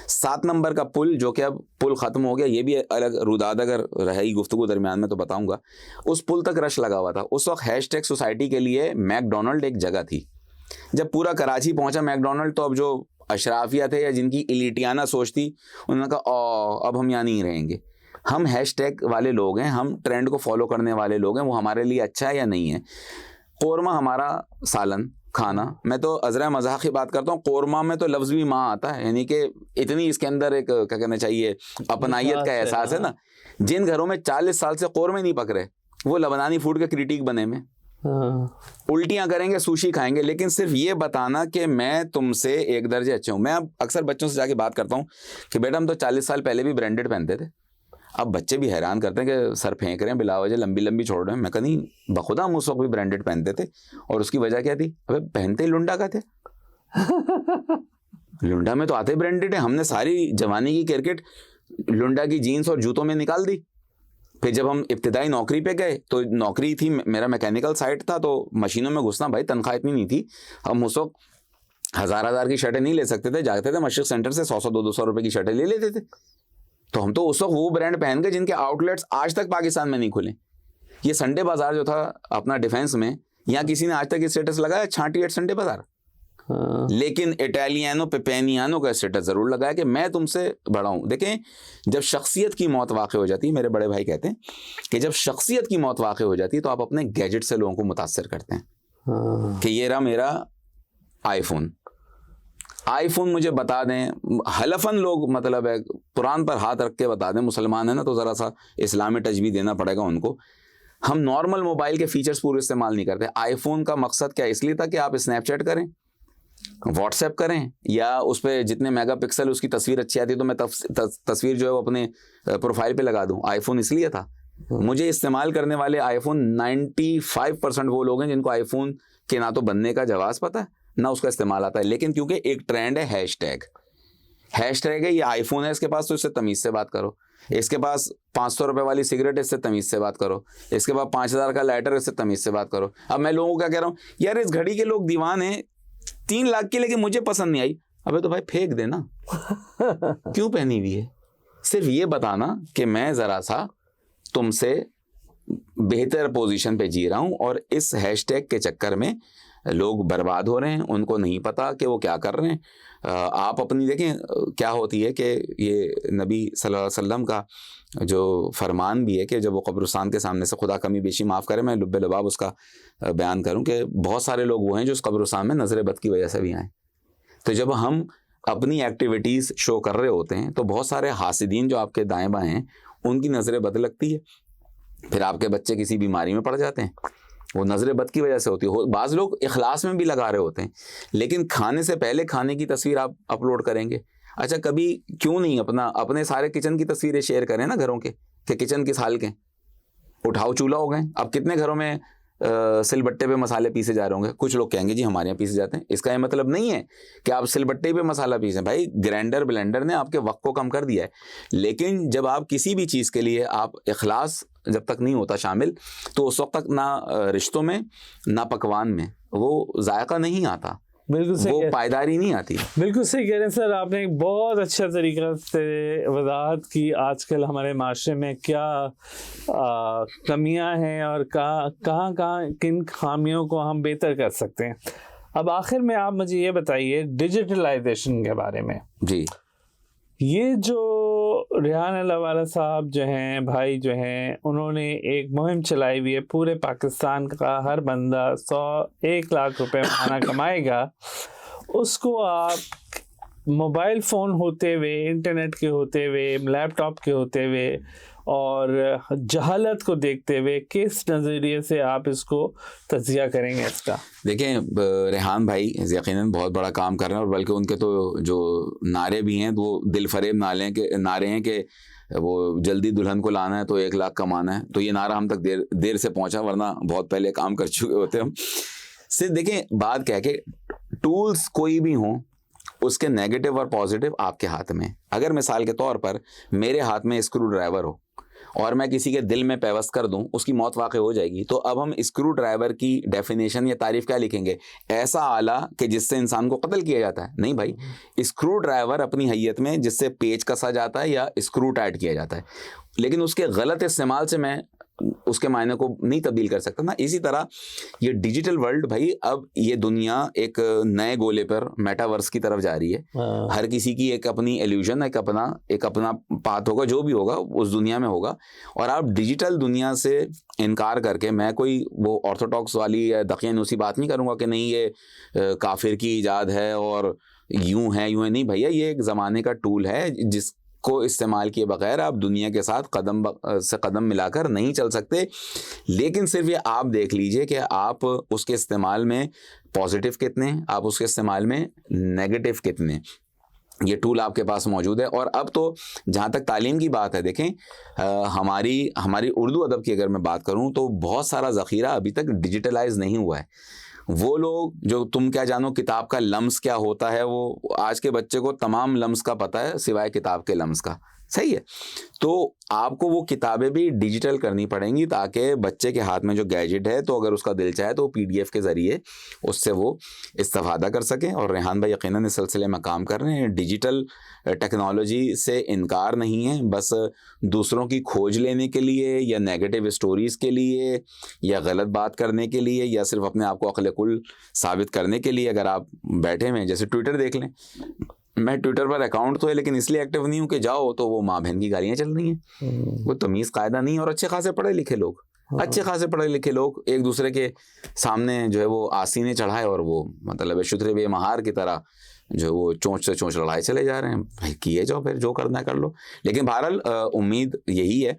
7 نمبر کا پل جو کہ اب پل ختم ہو گیا, یہ بھی الگ روداد اگر رہی گفتگو درمیان میں تو بتاؤں گا. اس پل تک رش لگا ہوا تھا. اس وقت ہیش ٹیگ سوسائٹی کے لیے میک ڈونلڈ ایک جگہ تھی. جب پورا کراچی پہنچا میک ڈونلڈ تو اب جو اشرافیہ تھے یا جن کی ایلیٹیانہ سوچ تھی انہوں نے کہا اب ہم یہاں نہیں رہیں گے. ہم ہیش ٹیگ والے لوگ ہیں, ہم ٹرینڈ کو فالو کرنے والے لوگ ہیں, وہ ہمارے لیے اچھا ہے یا نہیں ہے. قورمہ ہمارا سالن کھانا, میں تو عذرا مذاق کی بات کرتا ہوں, قورمہ میں تو لفظ بھی ماں آتا ہے, یعنی کہ اتنی اس کے اندر ایک کیا کہنا چاہیے اپنائیت کا احساس ہے نا. جن گھروں میں 40 سال سے قورمے نہیں پک رہے وہ لبنانی فوڈ کے کریٹک بنے میں الٹیاں کریں گے, سوشی کھائیں گے. لیکن صرف یہ بتانا کہ میں تم سے ایک درجے اچھا ہوں. میں اب اکثر بچوں سے جا کے بات کرتا ہوں کہ بیٹا ہم تو 40 سال پہلے بھی برانڈیڈ پہنتے تھے. اب بچے بھی حیران کرتے ہیں کہ سر پھینک رہے ہیں بلا وجہ, لمبی لمبی چھوڑ رہے ہیں. میں کہا نہیں بخدا ہم اس وقت بھی برانڈیڈ پہنتے تھے, اور اس کی وجہ کیا تھی؟ ابے پہنتے لنڈا کا تھے, لنڈا میں تو آتے برانڈیڈ ہیں. ہم نے ساری جوانی کی کرکٹ لنڈا کی جینس اور جوتوں میں نکال دی. پھر جب ہم ابتدائی نوکری پہ گئے تو نوکری تھی, میرا میکینیکل سائٹ تھا, تو مشینوں میں گھسنا, بھائی تنخواہ اتنی نہیں تھی. ہم اس وقت 1000 کی شرٹیں نہیں لے سکتے تھے, جاتے تھے مشرق سینٹر سے 100-200 روپے کی شرٹیں لے لیتے تھے. تو ہم تو اس وقت وہ برانڈ پہن گئے جن کے آؤٹ لیٹس آج تک پاکستان میں نہیں کھلے. یہ سنڈے بازار جو تھا اپنا ڈیفینس میں, یہاں کسی نے آج تک اسٹیٹس لگایا چھانٹی ایٹ سنڈے بازار, لیکن اٹیلینو پیپینیانو کا اسٹیٹس ضرور لگایا کہ میں تم سے بڑا ہوں. دیکھیں جب شخصیت کی موت واقع ہو جاتی ہے, میرے بڑے بھائی کہتے ہیں کہ جب شخصیت کی موت واقع ہو جاتی ہے تو آپ اپنے گیجٹ سے لوگوں کو متاثر کرتے ہیں کہ یہ رہا میرا آئی فون مجھے بتا دیں. حلفاً لوگ مطلب ہے قرآن پر ہاتھ رکھ کے بتا دیں, مسلمان ہیں نا تو ذرا سا اسلامی ٹچ بھی دینا پڑے گا ان کو. ہم نارمل موبائل کے فیچرز پورے استعمال نہیں کرتے. آئی فون کا مقصد کیا اس لیے تھا کہ آپ اسنیپ چیٹ کریں, واٹس ایپ کریں, یا اس پہ جتنے میگا پکسل اس کی تصویر اچھی آتی ہے تو میں تصویر جو ہے وہ اپنے پروفائل پہ لگا دوں. آئی فون اس لیے تھا. مجھے استعمال کرنے والے آئی فون 95% وہ لوگ ہیں جن کو آئی فون کے نہ تو بننے کا جواز پتہ ہے نہ اس کا استعمال آتا ہے. لیکن کیونکہ ایک ٹرینڈ ہے ہیش ٹیگ ہے, یہ آئی فون ہے اس کے پاس تو اس سے تمیز سے بات کرو, اس کے پاس 500 روپے والی سگریٹ اس سے تمیز سے بات کرو, اس کے بعد 5000 کا لائٹر اس سے تمیز سے بات کرو. اب میں لوگوں کو کیا کہہ رہا ہوں, یار اس گھڑی کے لوگ دیوان ہیں 3 لاکھ کی, لیکن مجھے پسند نہیں آئی. ابے تو بھائی پھینک دینا, کیوں پہنی ہوئی ہے؟ صرف یہ بتانا کہ میں ذرا سا تم سے بہتر پوزیشن پہ جی رہا ہوں, اور اس ہیش ٹیگ کے چکر میں لوگ برباد ہو رہے ہیں, ان کو نہیں پتا کہ وہ کیا کر رہے ہیں. آپ اپنی دیکھیں کیا ہوتی ہے کہ یہ نبی صلی اللہ علیہ وسلم کا جو فرمان بھی ہے کہ جب وہ قبرستان کے سامنے سے, خدا کمی بیشی معاف کرے میں لب لباب اس کا بیان کروں, کہ بہت سارے لوگ وہ ہیں جو اس قبرستان میں نظر بد کی وجہ سے بھی آئیں. تو جب ہم اپنی ایکٹیویٹیز شو کر رہے ہوتے ہیں تو بہت سارے حاسدین جو آپ کے دائیں بائیں ہیں ان کی نظر بد لگتی ہے, پھر آپ کے بچے کسی بیماری میں پڑ جاتے ہیں, وہ نظر بد کی وجہ سے ہوتی ہے. بعض لوگ اخلاص میں بھی لگا رہے ہوتے ہیں, لیکن کھانے سے پہلے کھانے کی تصویر آپ اپلوڈ کریں گے. اچھا کبھی کیوں نہیں اپنے سارے کچن کی تصویریں شیئر کریں نا گھروں کے, کہ کچن کس حال کے, اٹھاؤ چولہا ہو گئے. اب کتنے گھروں میں سل بٹے پہ مسالے پیسے جا رہے ہوں گے. کچھ لوگ کہیں گے جی ہمارے یہاں پیسے جاتے ہیں. اس کا یہ مطلب نہیں ہے کہ آپ سل بٹے پہ مسالہ پیسیں. بھائی گرینڈر بلینڈر نے آپ کے وقت کو کم کر دیا ہے, لیکن جب آپ کسی بھی چیز کے لیے آپ اخلاص جب تک نہیں ہوتا شامل, تو اس وقت تک نہ رشتوں میں نہ پکوان میں وہ ذائقہ نہیں آتا, بالکل صحیح, وہ پائیداری نہیں آتی. بالکل صحیح کہہ رہے ہیں سر, آپ نے ایک بہت اچھا طریقہ سے وضاحت کی آج کل ہمارے معاشرے میں کیا کمیاں ہیں اور کہاں کن خامیوں کو ہم بہتر کر سکتے ہیں. اب آخر میں آپ مجھے یہ بتائیے ڈیجیٹلائزیشن کے بارے میں. جی, یہ جو ریحان اللہ والا صاحب جو ہیں، بھائی جو ہیں، انہوں نے ایک مہم چلائی ہوئی ہے، پورے پاکستان کا ہر بندہ 1 لاکھ روپے ماہانہ کمائے گا، اس کو آپ موبائل فون ہوتے ہوئے، انٹرنیٹ کے ہوتے ہوئے، لیپ ٹاپ کے ہوتے ہوئے اور جہالت کو دیکھتے ہوئے کس نظریے سے آپ اس کو تجزیہ کریں گے اس کا؟ دیکھیں ریحان بھائی یقیناً بہت بڑا کام کر رہے ہیں، اور بلکہ ان کے تو جو نعرے بھی ہیں وہ دل فریب نعرے ہیں کہ وہ جلدی دلہن کو لانا ہے تو 1 لاکھ کمانا ہے. تو یہ نعرہ ہم تک دیر سے پہنچا، ورنہ بہت پہلے کام کر چکے ہوتے ہم. صرف دیکھیں بات کیا ہے کہ ٹولز کوئی بھی ہوں، اس کے نیگیٹو اور پازیٹیو آپ کے ہاتھ میں. اگر مثال کے طور پر میرے ہاتھ میں اسکرو ڈرائیور ہو اور میں کسی کے دل میں پیوست کر دوں، اس کی موت واقع ہو جائے گی. تو اب ہم اسکرو ڈرائیور کی ڈیفینیشن یا تعریف کیا لکھیں گے؟ ایسا آلہ کہ جس سے انسان کو قتل کیا جاتا ہے؟ نہیں بھائی، اسکرو ڈرائیور اپنی حیت میں جس سے پیچ کسا جاتا ہے یا اسکرو ٹائٹ کیا جاتا ہے، لیکن اس کے غلط استعمال سے میں اس کے معنی کو نہیں تبدیل کر سکتا نا. اسی طرح یہ ڈیجیٹل ورلڈ بھائی، اب یہ دنیا ایک نئے گولے پر میٹاورس کی طرف جا رہی ہے. ہر کسی کی ایک اپنی ایلیوژن، ایک اپنا پاتھ ہوگا، جو بھی ہوگا اس دنیا میں ہوگا. اور آپ ڈیجیٹل دنیا سے انکار کر کے، میں کوئی وہ آرتھوڈاکس والی دقیانوسی بات نہیں کروں گا کہ نہیں یہ کافر کی ایجاد ہے اور یوں ہے نہیں بھیا، یہ ایک زمانے کا ٹول ہے جس کو استعمال کیے بغیر آپ دنیا کے ساتھ قدم سے قدم ملا کر نہیں چل سکتے. لیکن صرف یہ آپ دیکھ لیجئے کہ آپ اس کے استعمال میں پازیٹیو کتنے، آپ اس کے استعمال میں نیگیٹو کتنے. یہ ٹول آپ کے پاس موجود ہے. اور اب تو جہاں تک تعلیم کی بات ہے، دیکھیں ہماری اردو ادب کی اگر میں بات کروں تو بہت سارا ذخیرہ ابھی تک ڈیجیٹلائز نہیں ہوا ہے. وہ لوگ جو تم کیا جانو کتاب کا لمس کیا ہوتا ہے، وہ آج کے بچے کو تمام لمس کا پتہ ہے سوائے کتاب کے لمس کا. صحیح ہے. تو آپ کو وہ کتابیں بھی ڈیجیٹل کرنی پڑیں گی تاکہ بچے کے ہاتھ میں جو گیجٹ ہے، تو اگر اس کا دل چاہے تو PDF کے ذریعے اس سے وہ استفادہ کر سکیں. اور ریحان بھائی یقیناً اس سلسلے میں کام کر رہے ہیں. ڈیجیٹل ٹیکنالوجی سے انکار نہیں ہے، بس دوسروں کی کھوج لینے کے لیے یا نیگیٹو اسٹوریز کے لیے یا غلط بات کرنے کے لیے یا صرف اپنے آپ کو عقل کل ثابت کرنے کے لیے اگر آپ بیٹھے ہوئے ہیں. جیسے ٹویٹر دیکھ لیں، میں ٹویٹر پر اکاؤنٹ تو ہے لیکن اس لیے ایکٹیو نہیں ہوں کہ جاؤ تو وہ ماں بہن کی گالیاں چل رہی ہیں. وہ تمیز قاعدہ نہیں. اور اچھے خاصے پڑھے لکھے لوگ ایک دوسرے کے سامنے جو ہے وہ آسینے چڑھائے اور وہ مطلب شتر بے مہار کی طرح جو وہ چونچ سے چونچ لڑائے چلے جا رہے ہیں. بھائی کیے جاؤ، پھر جو کرنا ہے کر لو. لیکن بہرحال امید یہی ہے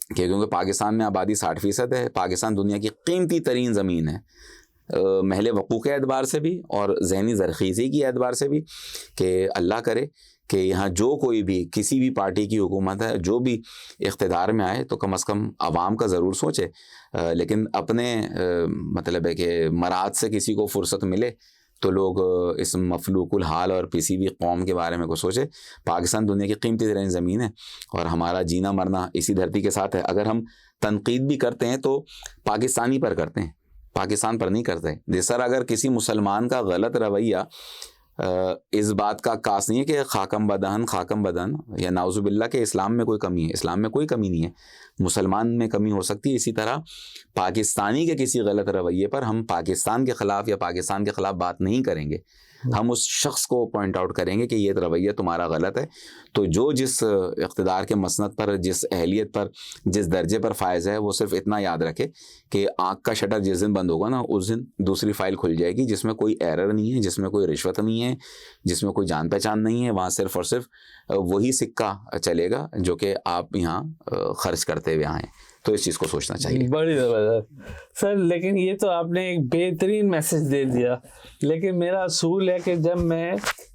کہ کیونکہ پاکستان میں آبادی 60% ہے، پاکستان دنیا کی قیمتی ترین زمین ہے، محل وقوع کے اعتبار سے بھی اور ذہنی زرخیزی کی اعتبار سے بھی، کہ اللہ کرے کہ یہاں جو کوئی بھی کسی بھی پارٹی کی حکومت ہے، جو بھی اقتدار میں آئے تو کم از کم عوام کا ضرور سوچے. لیکن اپنے مطلب ہے کہ مراد سے کسی کو فرصت ملے تو لوگ اس مفلوق الحال اور کسی بھی قوم کے بارے میں کو سوچے. پاکستان دنیا کی قیمتی ترین زمین ہے اور ہمارا جینا مرنا اسی دھرتی کے ساتھ ہے. اگر ہم تنقید بھی کرتے ہیں تو پاکستانی پر کرتے ہیں، پاکستان پر نہیں کرتے. سر اگر کسی مسلمان کا غلط رویہ اس بات کا عکاس نہیں ہے کہ خاکم بدن یا نعوذ باللہ کہ اسلام میں کوئی کمی ہے. اسلام میں کوئی کمی نہیں ہے، مسلمان میں کمی ہو سکتی ہے. اسی طرح پاکستانی کے کسی غلط رویے پر ہم پاکستان کے خلاف یا پاکستان کے خلاف بات نہیں کریں گے، ہم اس شخص کو پوائنٹ آؤٹ کریں گے کہ یہ رویہ تمہارا غلط ہے. تو جو جس اقتدار کے مسند پر، جس اہلیت پر، جس درجے پر فائز ہے، وہ صرف اتنا یاد رکھے کہ آنکھ کا شٹر جس دن بند ہوگا نا، اس دن دوسری فائل کھل جائے گی جس میں کوئی ایرر نہیں ہے، جس میں کوئی رشوت نہیں ہے، جس میں کوئی جان پہچان نہیں ہے. وہاں صرف اور صرف وہی سکہ چلے گا جو کہ آپ یہاں خرچ کرتے ہوئے آئیں. تو اس چیز کو سوچنا چاہیے. بڑی زبردست سر. لیکن یہ تو آپ نے ایک بہترین میسج دے دیا. لیکن میرا اصول ہے کہ جب میں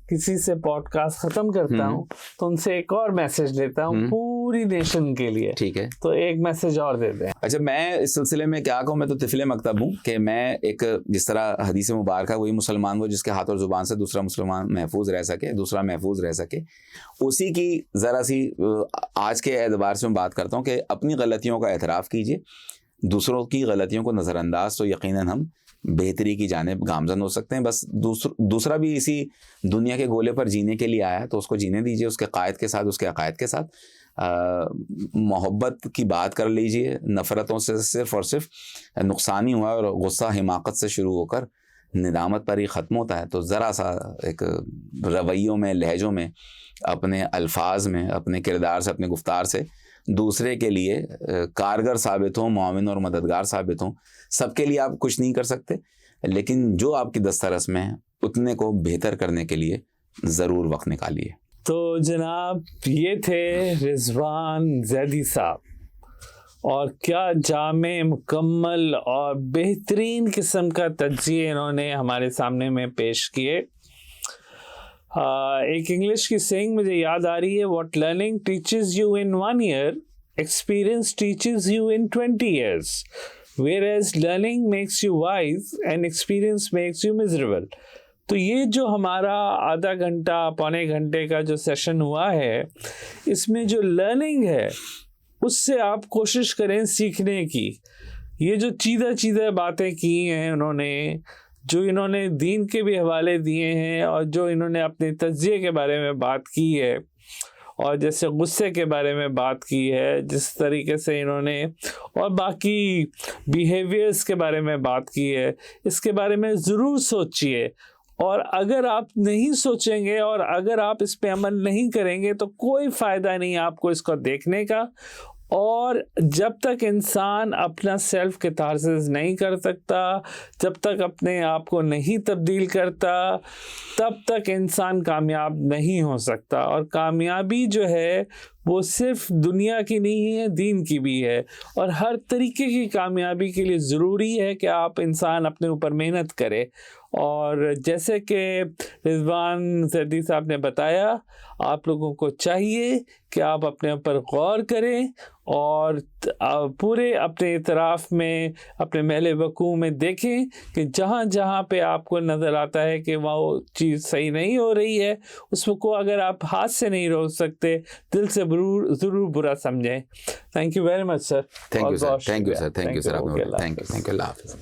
کسی سے پوڈ کاسٹ ختم کرتا ہوں تو ان سے ایک اور میسج لیتا ہوں پوری نیشن کے لیے. ٹھیک ہے، تو ایک میسج اور دے دیں. اچھا، میں اس سلسلے میں کیا کہوں، میں تو طفل مکتب ہوں کہ میں ایک جس طرح حدیث مبارکہ وہی مسلمان وہ جس کے ہاتھ اور زبان سے دوسرا مسلمان محفوظ رہ سکے، دوسرا محفوظ رہ سکے، اسی کی ذرا سی آج کے اعتبار سے میں بات کرتا ہوں کہ اپنی غلطیوں کا اعتراف کیجیے، دوسروں کی غلطیوں کو نظر انداز، تو یقیناً ہم بہتری کی جانب گامزن ہو سکتے ہیں. بس دوسرا بھی اسی دنیا کے گولے پر جینے کے لیے آیا ہے تو اس کو جینے دیجیے، اس کے قائد کے ساتھ، اس کے عقائد کے ساتھ. محبت کی بات کر لیجئے، نفرتوں سے صرف اور صرف نقصان ہی ہوا اور غصہ حماقت سے شروع ہو کر ندامت پر ہی ختم ہوتا ہے. تو ذرا سا ایک رویوں میں، لہجوں میں، اپنے الفاظ میں، اپنے کردار سے، اپنے گفتار سے دوسرے کے لیے کارگر ثابت ہوں، معاون اور مددگار ثابت ہوں. سب کے لیے آپ کچھ نہیں کر سکتے، لیکن جو آپ کی دسترس میں ہے اتنے کو بہتر کرنے کے لیے ضرور وقت نکالیے. تو جناب یہ تھے رضوان زیدی صاحب، اور کیا جامع، مکمل اور بہترین قسم کا تجزیے انہوں نے ہمارے سامنے میں پیش کیے. ایک انگلش کی سینگ مجھے یاد آ رہی ہے، what learning teaches you in 1 year, experience teaches you in 20 years, whereas learning makes you wise and experience makes you miserable. تو یہ جو ہمارا آدھا گھنٹہ، پونے گھنٹے کا جو سیشن ہوا ہے، اس میں جو لرننگ ہے اس سے آپ کوشش کریں سیکھنے کی. یہ جو چیدہ باتیں کی ہیں انہوں نے، جو انہوں نے دین کے بھی حوالے دیے ہیں، اور جو انہوں نے اپنے تجزیے کے بارے میں بات کی ہے، اور جیسے غصے کے بارے میں بات کی ہے، جس طریقے سے انہوں نے اور باقی بیہیویئرس کے بارے میں بات کی ہے، اس کے بارے میں ضرور سوچئے. اور اگر آپ نہیں سوچیں گے اور اگر آپ اس پہ عمل نہیں کریں گے تو کوئی فائدہ نہیں آپ کو اس کو دیکھنے کا. اور جب تک انسان اپنا سیلف کیتھارسس نہیں کر سکتا، جب تک اپنے آپ کو نہیں تبدیل کرتا، تب تک انسان کامیاب نہیں ہو سکتا. اور کامیابی جو ہے وہ صرف دنیا کی نہیں ہے، دین کی بھی ہے. اور ہر طریقے کی کامیابی کے لیے ضروری ہے کہ آپ انسان اپنے اوپر محنت کرے. اور جیسے کہ رضوان زیدی صاحب نے بتایا، آپ لوگوں کو چاہیے کہ آپ اپنے اوپر غور کریں اور پورے اپنے اعتراف میں، اپنے محل وقوع میں دیکھیں کہ جہاں جہاں پہ آپ کو نظر آتا ہے کہ وہ چیز صحیح نہیں ہو رہی ہے، اس کو اگر آپ ہاتھ سے نہیں روک سکتے، دل سے ضرور برا سمجھیں. Thank you very much sir. Thank you sir. اللہ حافظ.